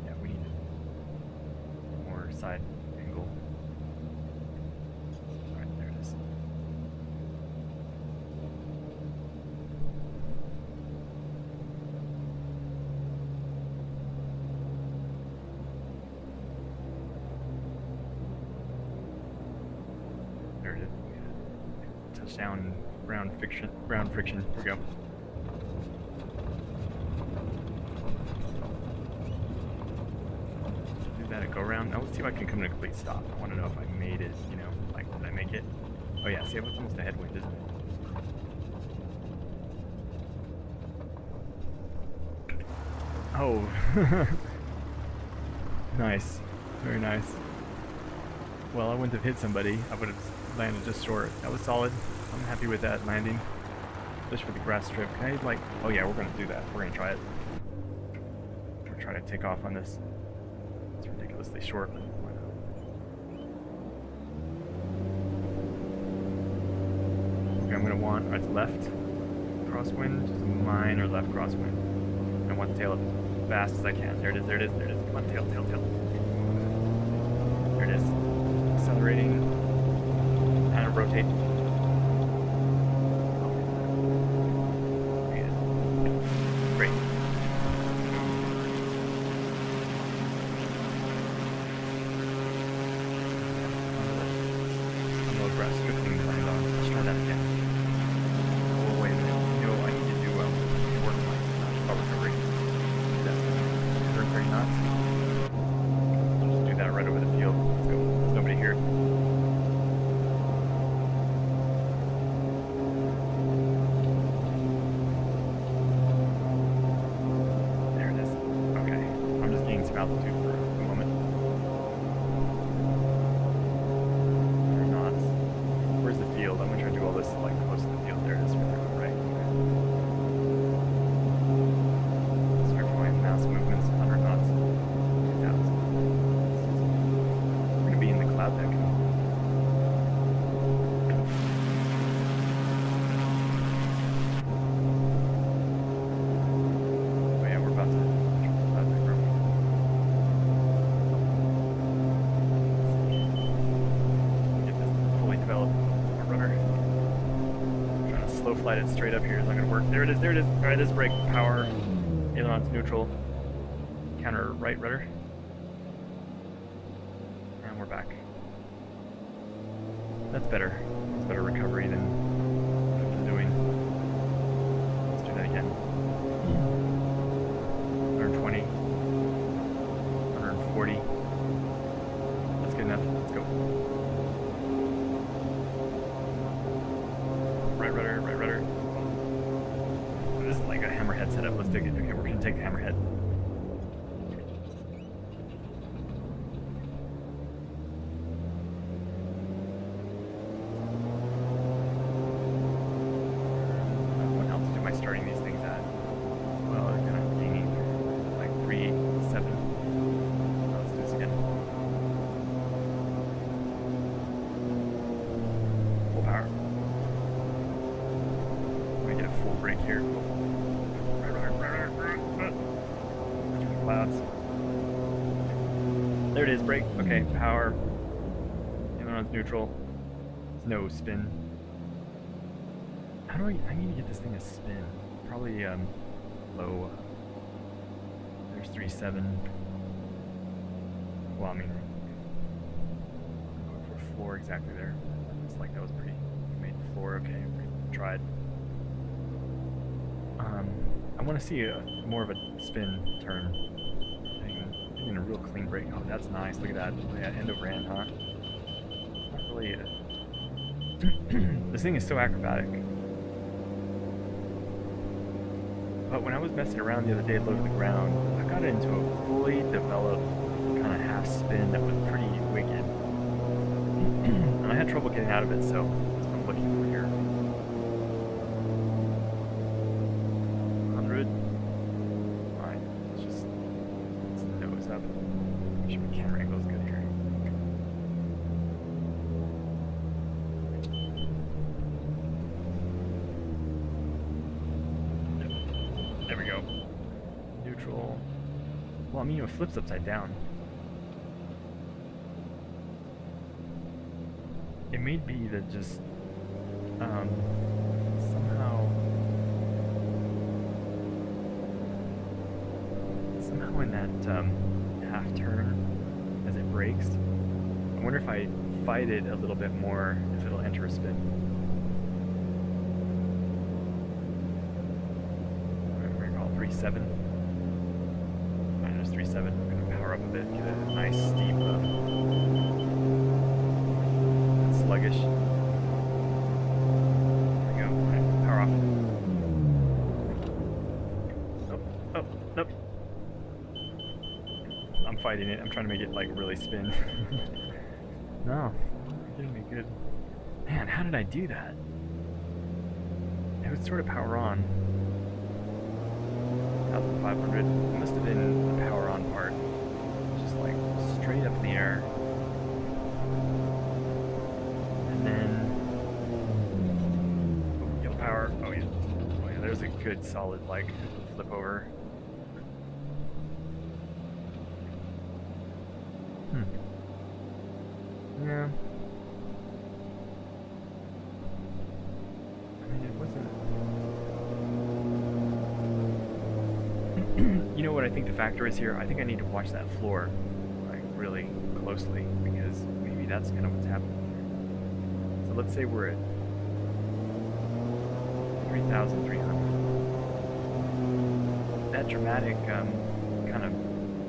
Yeah, we need more side angle. Alright, there it is. There it is. Touchdown, ground friction. Here we go. Do that a go around. Now let's see if I can come to a complete stop. I want to know if I made it, you know, like, did I make it? Oh yeah, see, it's almost a headwind, isn't it? Oh. Nice. Very nice. Well, I wouldn't have hit somebody. I would have landed just short. That was solid. I'm happy with that landing. Just for the grass strip. Can I, like... Oh yeah, we're going to do that. We're going to try it. We're trying to take off on this. It's ridiculously short. But why not? Okay, I'm going to want... Alright, left crosswind. Just a minor left crosswind. I want the tail up as fast as I can. There it is, there it is, there it is. Come on, tail. There it is. Accelerating. And rotate. Great. Low grass drifting land on. Let's try that again. Oh, wait a minute. You know, I need to do work my recovery. Turn 30 knots. I'll just do that right over the field. Let's go. There's nobody here. There it is. Okay. I'm just gaining some altitude for a moment. this like close to the field. There it is, right there, right. Sorry for my mouse movements. 100 knots. 2,000. We're gonna be in the cloud deck. Oh yeah, we're about to enter the cloud deck, aren't we? Get this fully developed rudder. Trying to slow flight it straight up here is not gonna work. There it is, there it is. Alright, this brake power. Aileron to neutral. Counter right rudder. And we're back. That's better. That's better recovery than what I've been doing. Let's do that again. 120. 140. That's good enough. Let's go. Right rudder, right rudder. This is like a hammerhead setup. Let's take it. Okay, we're gonna take the hammerhead. What altitude am I starting these things at? Well, they're kind of gaining like 3.7. Let's do this again. Full power. I'm gonna get a full brake here. Clouds. There it is, brake. Okay, power. Aileron's neutral. There's no spin. How do I need to get this thing to spin? Probably low. There's 3.7. Well, I mean, I'm going for a floor exactly there. It's like that was pretty. Made the floor okay. We tried. I want to see more of a spin turn. Getting a real clean brake. Oh, that's nice. Look at that. Yeah, end over end, huh? It's not really a... This thing is so acrobatic. But when I was messing around the other day low to the ground, I got it into a fully developed kind of half spin that was pretty wicked. And I had trouble getting out of it, so that's what I'm looking for here. 100. Alright, let's nose up. Make sure my camera angle is good here. There we go. Neutral. Well, I mean, it flips upside down. It may be that just somehow in that half turn as it brakes, I wonder if I fight it a little bit more, if it'll enter a spin. We're gonna call it 3.7. Minus 3.7. I'm gonna power up a bit, get a nice steep, sluggish. There we go. Alright, power off. Nope. Nope. I'm fighting it. I'm trying to make it like really spin. No, you're getting me good. Man, how did I do that? It would sort of power on. 1,500. It must have been the power on part. Just like straight up in the air. And then yellow power. Oh yeah. Oh yeah, there's a good solid like flip over. Yeah. I mean, it wasn't... You know what I think the factor is here? I think I need to watch that floor, like, really closely, because maybe that's kind of what's happening. So let's say we're at 3,300. That dramatic kind of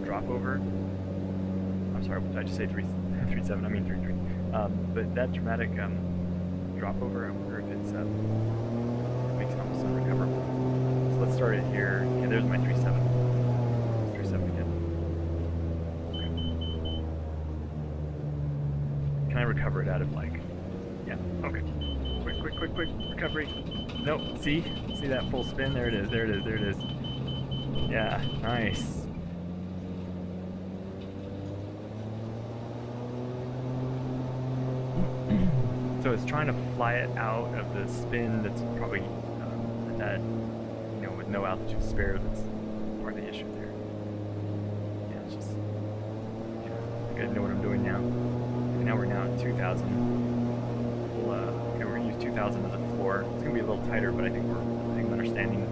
drop over. I'm sorry, did I just say 3.7? I mean 3.3. But that dramatic drop over, I wonder if it's makes it almost unrecoverable. So let's start it here. Okay, there's my 3.7. 3.7 again. Okay. Can I recover it out of like? Yeah. Okay. Quick. quick, quick, recovery. Nope, see that full spin? There it is, there it is, there it is. Yeah, nice. So it's trying to fly it out of the spin that's probably at that, you know, with no altitude spare. That's part of the issue there. Yeah, it's just, yeah, I think I know what I'm doing now. And now we're at 2,000. We'll, okay, we're gonna use 2,000 as a floor. It's gonna be a little tighter, but I think I'm understanding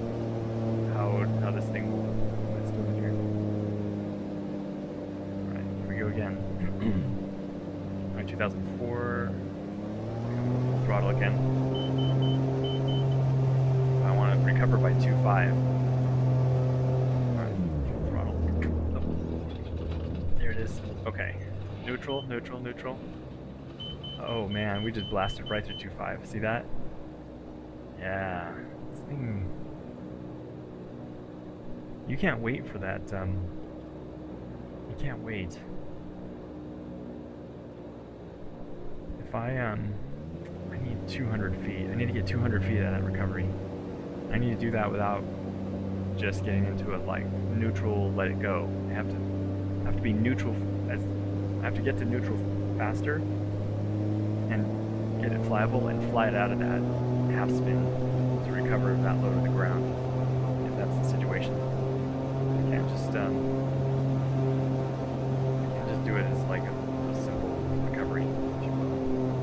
how this thing will, what it's doing here. All right, here we go again. All right, 2004. Full throttle again. I want to recover by 2.5. Alright, full throttle. Oh. There it is. Okay. Neutral, neutral, neutral. Oh man, we just blasted right through 2.5. See that? Yeah. This thing... You can't wait for that, you can't wait. If I need 200 feet. I need to get 200 feet out of that recovery. I need to do that without just getting into a like neutral, let it go. I have to be neutral. I have to get to neutral faster and get it flyable and fly it out of that half spin to recover that low to the ground. If that's the situation, I can't just do it as like a simple recovery.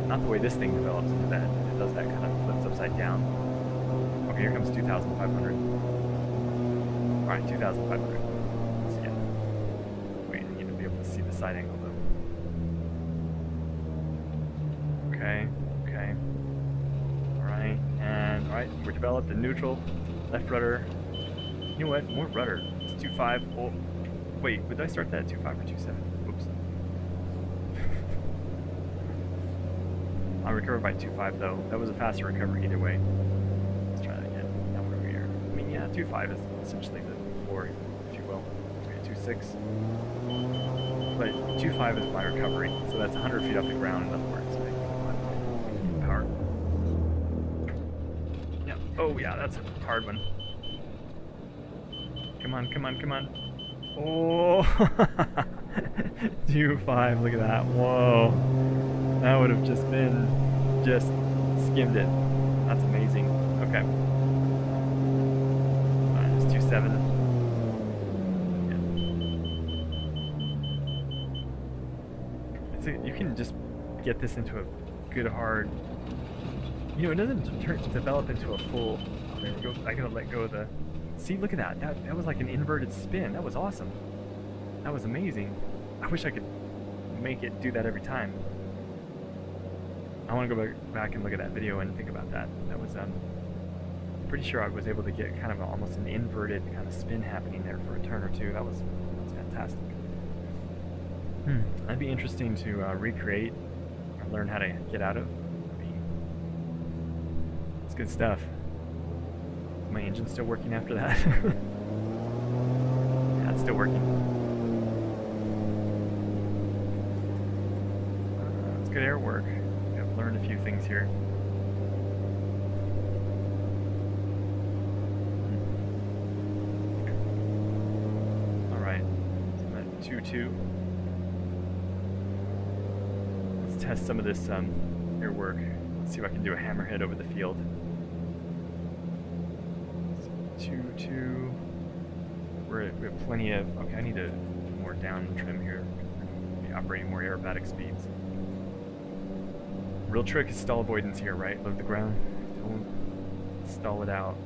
Not the way this thing develops into that. It does that kind of flips upside down. Okay, here comes 2,500. Alright, 2,500. Yeah. Wait, I need to be able to see the side angle though. Okay, okay. Alright, and alright, we're developed in neutral. Left rudder. You know what? More rudder. It's 2.5. Oh, wait, did I start that at 2.5 or 2.7? Oops. I'll recover by 2.5 though. That was a faster recovery either way. Let's try that again. Now we're over here. I mean, yeah, 2.5 is essentially the floor, if you will. 2.6. But 2.5 is my recovery, so that's 100 feet off the ground in other words. Power. Yeah. Oh yeah, that's a hard one. Come on, come on, come on. Oh! 2.5, look at that. Whoa. That would have just skimmed it. That's amazing. Okay. It's 2.7. Yeah. You can just get this into a good hard. You know, it doesn't develop into a full. Oh, there we go. I gotta let go of the. See, look at that. That was like an inverted spin. That was awesome. That was amazing. I wish I could make it do that every time. I want to go back and look at that video and think about that. That was, pretty sure I was able to get kind of almost an inverted kind of spin happening there for a turn or two. That was fantastic. That'd be interesting to recreate or learn how to get out of. It's good stuff. Is my engine still working after that? Yeah, it's still working. It's good air work. I've learned a few things here. Alright, so I'm at 2.2. Let's test some of this air work. Let's see if I can do a hammerhead over the field. 2.2. We have plenty of. Okay, I need to do more down trim here. Be operating more aerobatic speeds. Real trick is stall avoidance here, right? Load the ground. Don't stall it out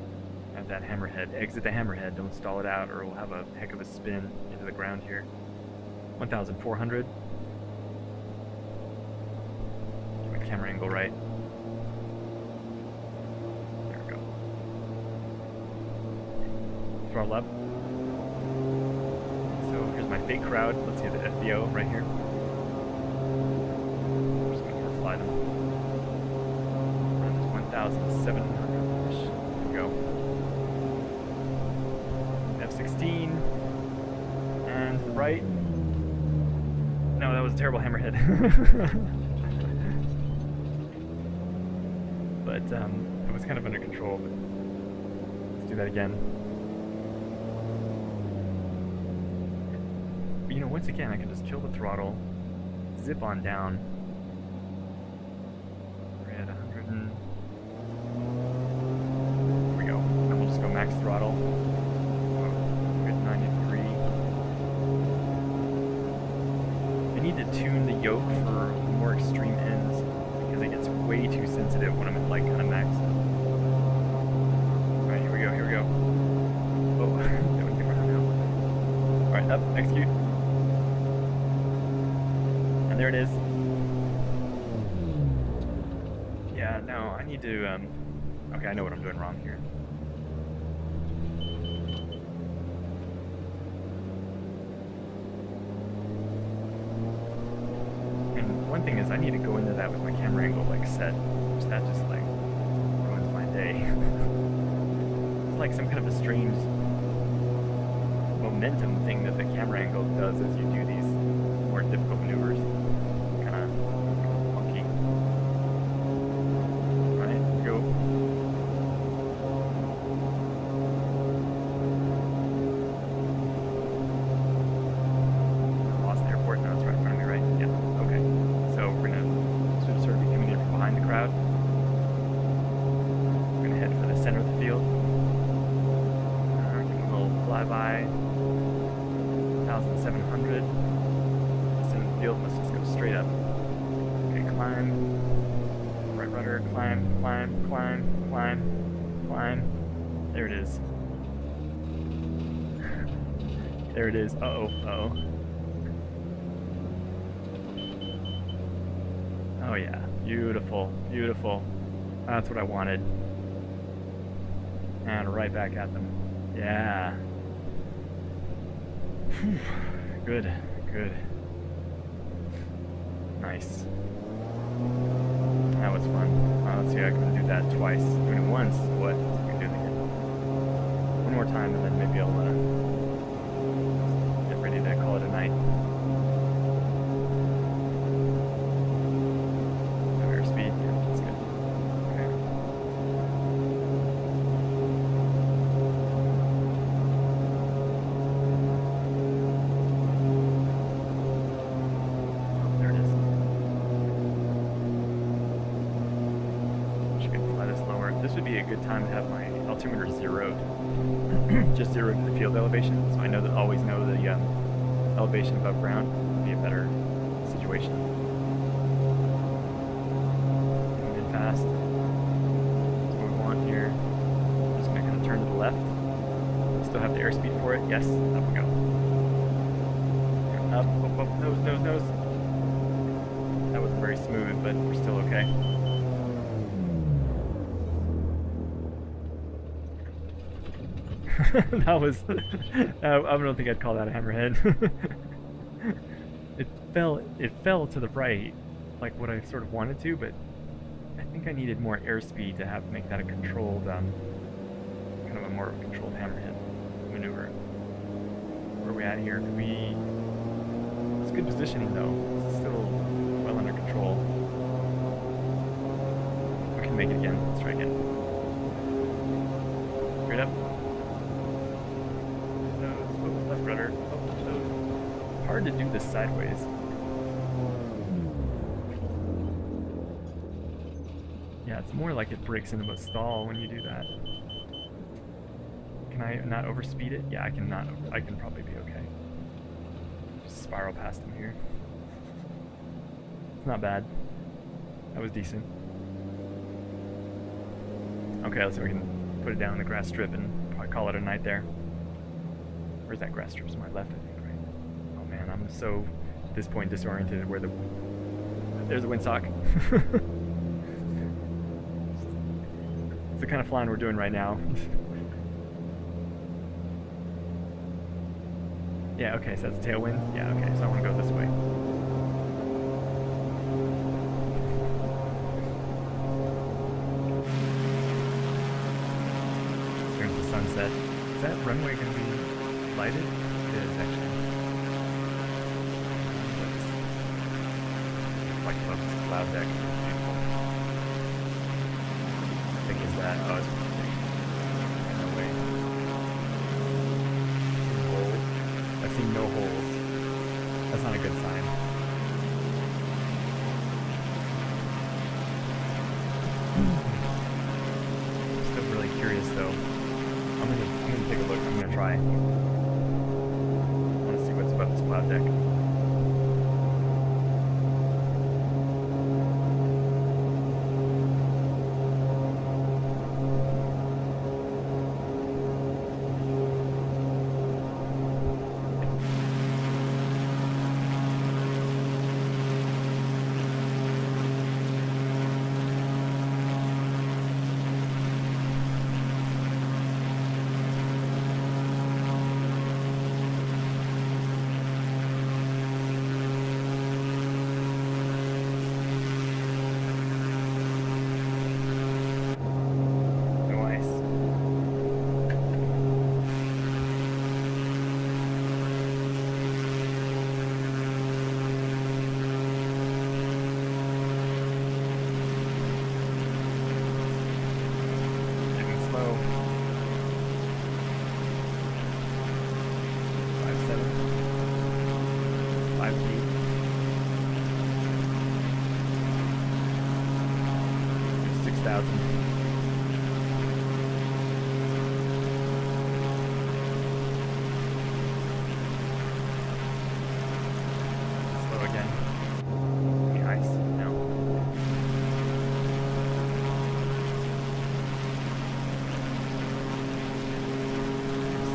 at that hammerhead. Exit the hammerhead. Don't stall it out, or we'll have a heck of a spin into the ground here. 1,400. Get my camera angle right. There we go. Throttle up. So here's my fake crowd. Let's see the FBO right here. I'm just going to fly them. 1,700-ish. There we go. F-16. And to the right. No, that was a terrible hammerhead. But it was kind of under control, but let's do that again. But you know, once again, I can just kill the throttle, zip on down. We're at 100 and... Here we go. Then we'll just go max throttle. We're at 93. I need to tune the yoke for more extreme ends because it gets way too sensitive when I'm at like kind of max. Alright, here we go, here we go. Oh, don't think we're now. Alright, up, execute. And there it is. Yeah, no, I need to, okay, I know what I'm doing wrong here. And one thing is I need to go into that with my camera angle like set, which that just like ruins my day. It's like some kind of a strange momentum thing that the camera angle does as you do these more difficult maneuvers. Kind of funky. Right, go. I lost the airport. No, it's right in front of me, right? Yeah. Okay. So we're gonna sort of be coming in from behind the crowd. We're gonna head for the center of the field. Give a little flyby. 1,700. Field must just go straight up. Okay, climb. Right rudder, climb, climb, climb, climb, climb. There it is. There it is. Uh-oh, uh-oh. Oh yeah, beautiful, beautiful. That's what I wanted. And right back at them. Yeah. Good, good. Nice. That was fun. Let's see, I can do that twice. Doing it once, what? We can do it again. One more time, and then maybe I'll get ready to call it a night. No airspeed, yeah, that's good. Okay. Oh, there it is. This would be a good time to have my altimeter zeroed, just zeroed to the field elevation, so I know that always know the elevation above ground would be a better situation. Coming in fast. That's what we want here. I'm just going to kind of turn to the left. Still have the airspeed for it. Yes, up we go. Up, up, up, nose, nose, nose. That wasn't very smooth, but we're still okay. That was, I don't think I'd call that a hammerhead. It fell to the right, like what I sort of wanted to, but I think I needed more airspeed to make that a controlled, kind of a more controlled hammerhead maneuver. Where are we at here? It's good positioning though. It's still well under control. We can make it again. Let's try again. Straight up. Left rudder. Oh, hard to do this sideways. Yeah, it's more like it breaks into a stall when you do that. Can I not overspeed it? Yeah, I can not. I can probably be okay. Just spiral past him here. It's not bad. That was decent. Okay, let's see if we can put it down on the grass strip and probably call it a night there. Where's that grass strip? To my left, I think, right? Oh man, I'm so, at this point, disoriented where there's a windsock. It's the kind of flying we're doing right now. Yeah, okay, so that's tailwind? Yeah, okay, so I want to go this way. There's the sunset. Is that runway going to be lighted? It is, actually. Like above this cloud deck. It's beautiful. thick is that? Oh, it's pretty thick. No way. Some holes. I've seen no holes. That's not a good sign. I'm still really curious though. I'm gonna take a look. I'm gonna try. I want to see what's above this cloud deck. Slow again. Any ice? No.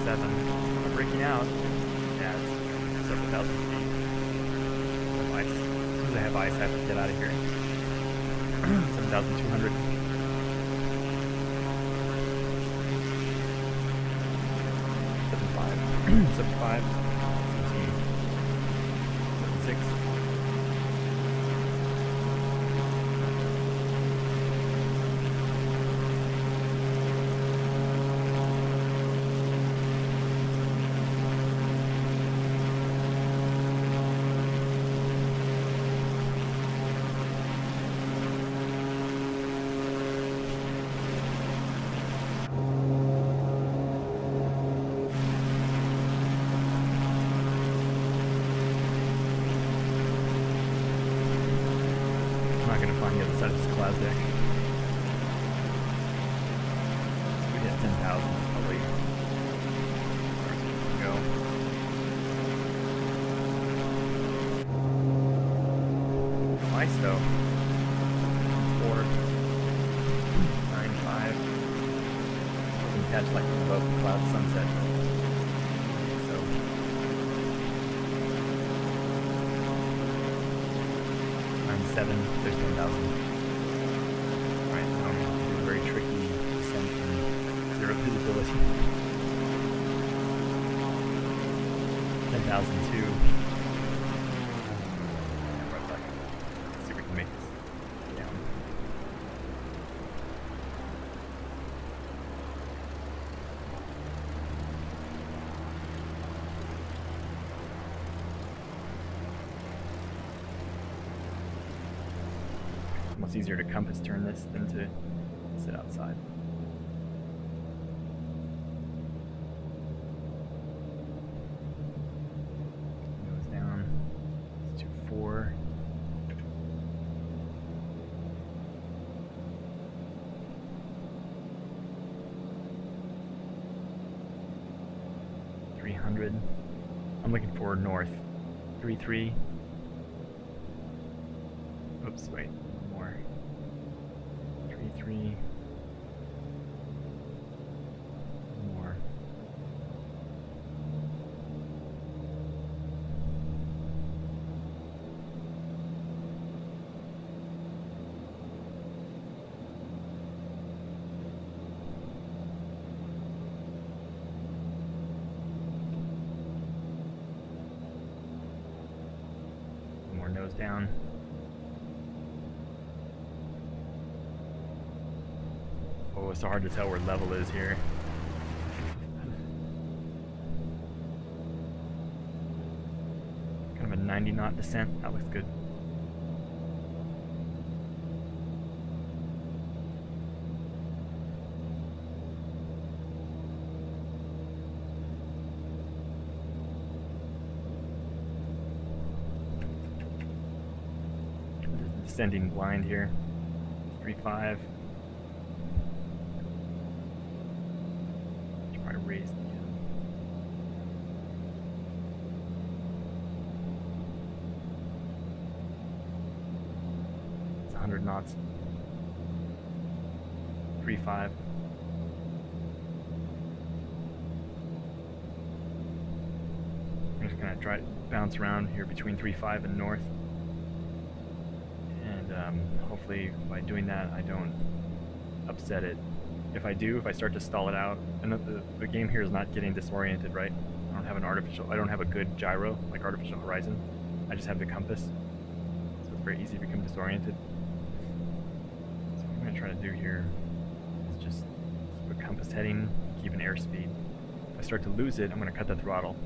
7. I'm breaking out. Yeah, it's several thousand feet. Of ice. As soon as I have ice, I have to get out of here. 7,200. 7.5, 7.6. On the other side of this cloud deck. So we hit 10,000, that's probably where we can go. No ice though. 4.95. We can catch like above the cloud sunset. So 7, there's 10,000. Alright, so I'm going to do a very tricky descent and zero visibility. 10,002. Yeah, right back. Let's see if we can make this down. It's easier to compass turn this than to sit outside. Nose down. Let's do 4. $300. I'm looking for north. 3.3. Oops, wait. 3 more. More nose down. Oh, it's so hard to tell where level is here. Kind of a 90 knot descent. That looks good. descending blind here. 3.5. Try to raise the it's 100 knots. 3.5. I'm just gonna try to bounce around here between 3.5 and north. Hopefully by doing that I don't upset it. If I do, if I start to stall it out, and the game here is not getting disoriented, right? I don't have a good gyro like Artificial Horizon. I just have the compass, so it's very easy to become disoriented. So what I'm gonna try to do here is just keep a compass heading, keep an airspeed. If I start to lose it, I'm gonna cut the throttle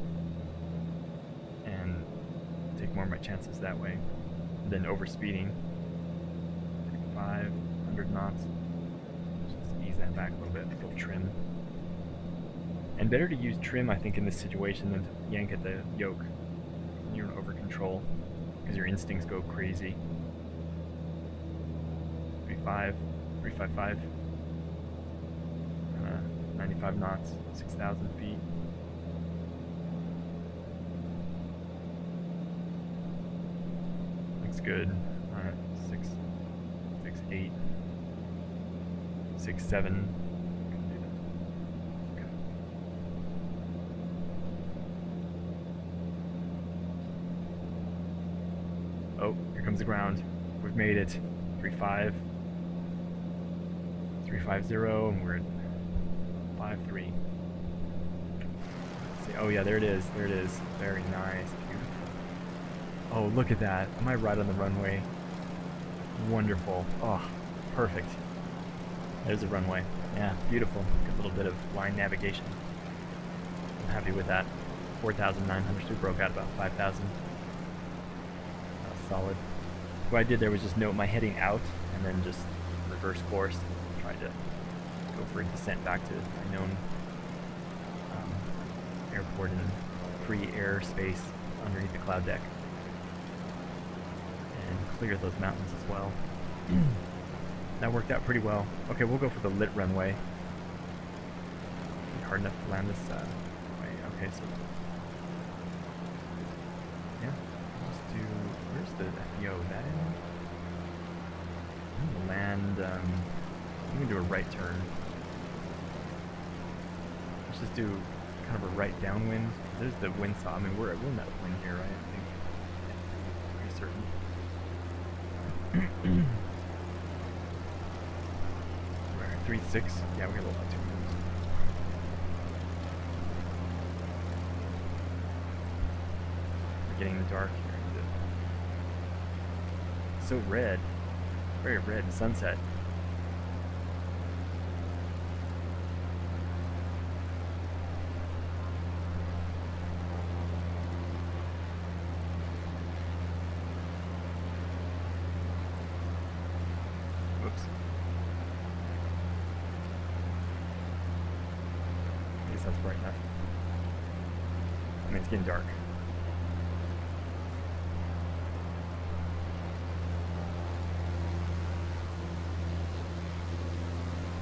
and take more of my chances that way than overspeeding. 500 knots. Just ease that back a little bit, a little trim. And better to use trim, I think, in this situation than to yank at the yoke. You're in over control because your instincts go crazy. 3.5, 3.55. 95 knots, 6,000 feet. Looks good. Alright, 6, 8, 6, 7. Okay. Oh, here comes the ground. We've made it. 3.5, 3.50, and we're at 5.3. Let's see. Oh yeah, there it is. There it is. Very nice. Beautiful. Oh, look at that. Am I right on the runway? Wonderful. Oh, perfect. There's a runway. Yeah, beautiful. Good little bit of line navigation. I'm happy with that. 4,900. We broke out about 5,000. Solid. What I did there was just note my heading out and then just reverse course. Try to go for a descent back to my known airport and free air space underneath the cloud deck. Clear those mountains as well. That worked out pretty well. Okay, we'll go for the lit runway. Hard enough to land this way. Okay, so yeah, let's do. Where's the FBO? That in? I'm gonna land. I'm gonna do a right turn. Let's just do kind of a right downwind. There's the windsaw. I mean, we're in that wind here, right? I think. Yeah, pretty certain. 3.6. Yeah, we got a little too much. We're getting dark here. So red. Very red sunset. Whoops. I guess that's bright enough. I mean, it's getting dark.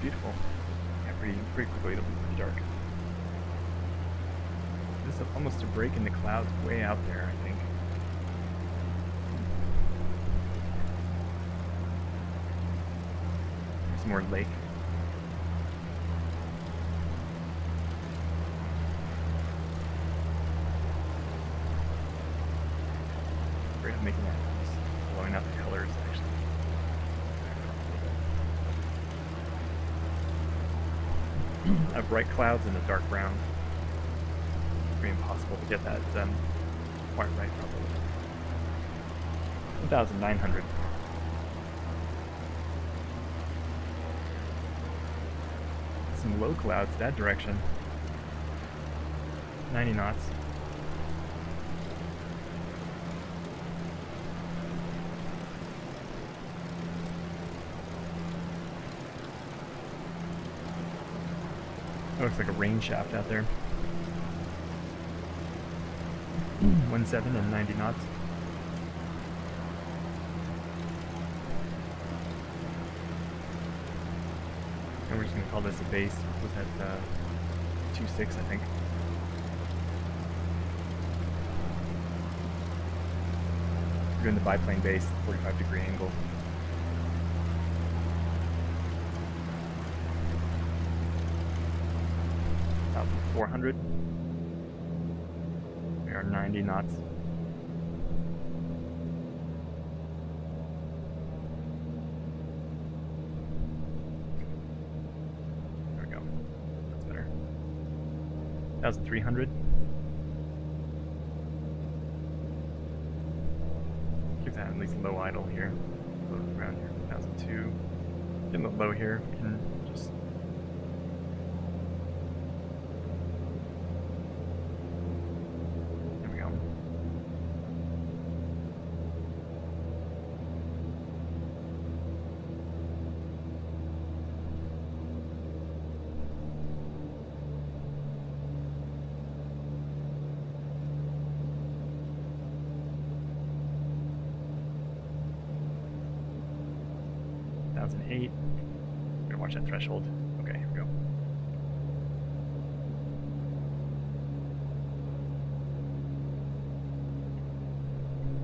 Beautiful. Yeah, pretty quickly it'll be pretty dark. This is almost a break in the clouds way out there, I think. There's more lake. Great at making that, just blowing out the colors, actually. I have bright clouds and a dark brown. It's pretty impossible to get that quite right, probably. 1,900. Some low clouds that direction. 90 knots. Looks like a rain shaft out there. 17 and 90 knots. And we're just going to call this a base. Was that 2.6, I think. We're doing the biplane base, 45-degree angle. About 400. We are 90 knots. There we go. That's better. 1,300. Keep that at least low idle here. Low around here. 1,002. Getting a low here. We can just. There we go. $1,008. I'm gonna watch that threshold. Okay, here we go.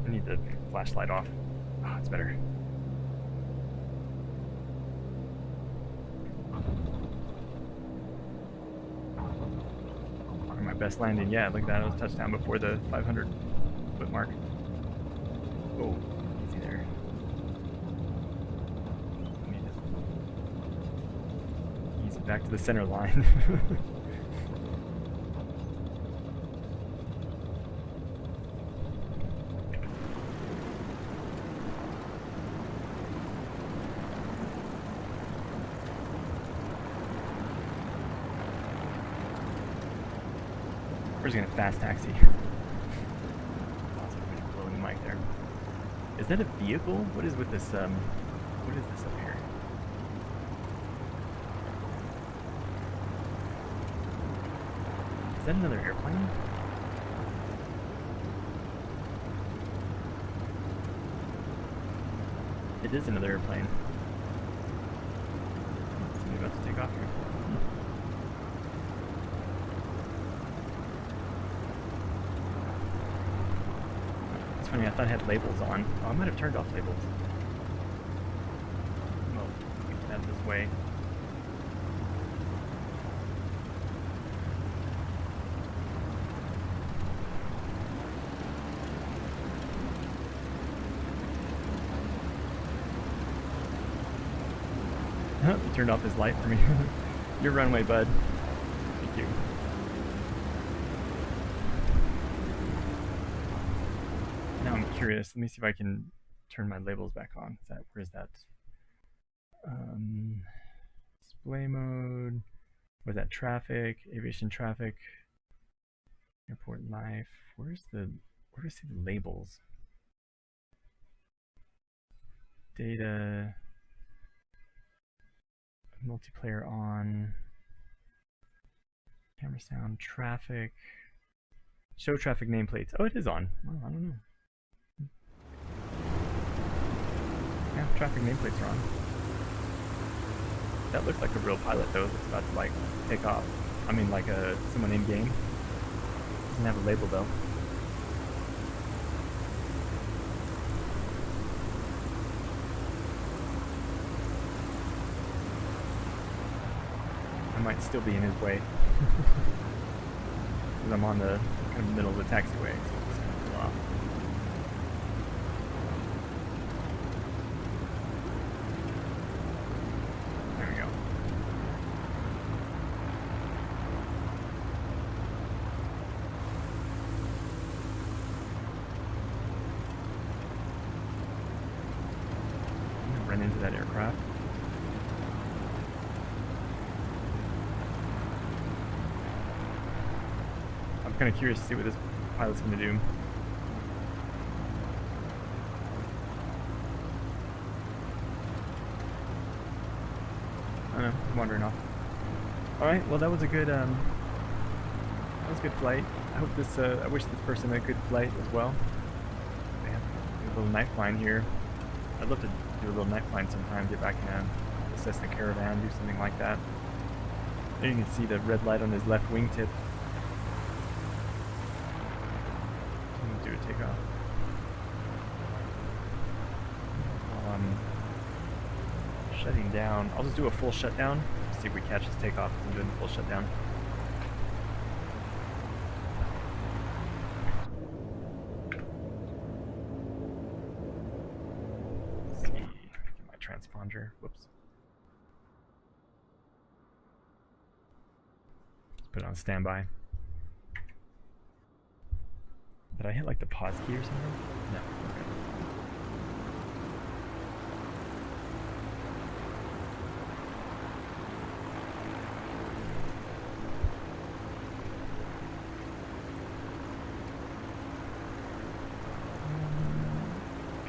I need the flashlight off. Oh, it's better. My best landing. Yeah, look at that. I was touchdown before the 500-foot mark. Oh, easy there. Easy back to the center line. We're just gonna fast taxi. Blowing the mic there. Is that a vehicle? What is with this? What is this up here? Is that another airplane? It is another airplane. Somebody about to take off here. Funny, I thought it had labels on. Oh, I might have turned off labels. Well, we can have this way. He turned off his light for me. Your runway, bud. Thank you. Now I'm curious. Let me see if I can turn my labels back on. Where is that? Display mode. What is that? Traffic, aviation traffic, airport life. Where do I see the labels? Data. Multiplayer on. Camera sound, traffic. Show traffic nameplates. Oh, it is on. Oh, I don't know. Yeah, traffic nameplates are on. That looks like a real pilot though that's about to like take off. I mean like someone in game. Doesn't have a label though. I might still be in his way. Because I'm on the kind of middle of the taxiway, so it's just gonna pull off. Run into that aircraft. I'm kind of curious to see what this pilot's going to do. I don't know, I'm wandering off. Alright, well that was a good flight. I hope this, I wish this person a good flight as well. They have a little night flying here. I'd love to do a little night flying sometime, get back in the assess the caravan, do something like that. There you can see the red light on his left wingtip. Do a takeoff. While I'm shutting down, I'll just do a full shutdown. See if we catch his takeoff as I'm doing the full shutdown. Let's see, get my transponder. Whoops. Let's put it on standby. Did I hit like the pause key or something? No. Okay.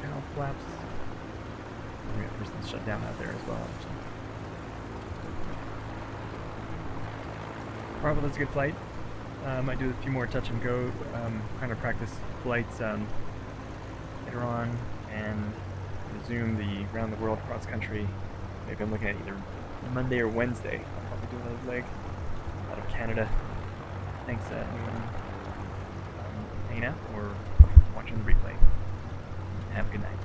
Cow flaps. We got person's shut down out there as well. Alright, well that's a good flight. I might do a few more touch and go, kind of practice flights later on, and resume the round the world cross country. Maybe I'm looking at either Monday or Wednesday. I'll probably do another leg out of Canada. Thanks anyone hanging out or watching the replay. Have a good night.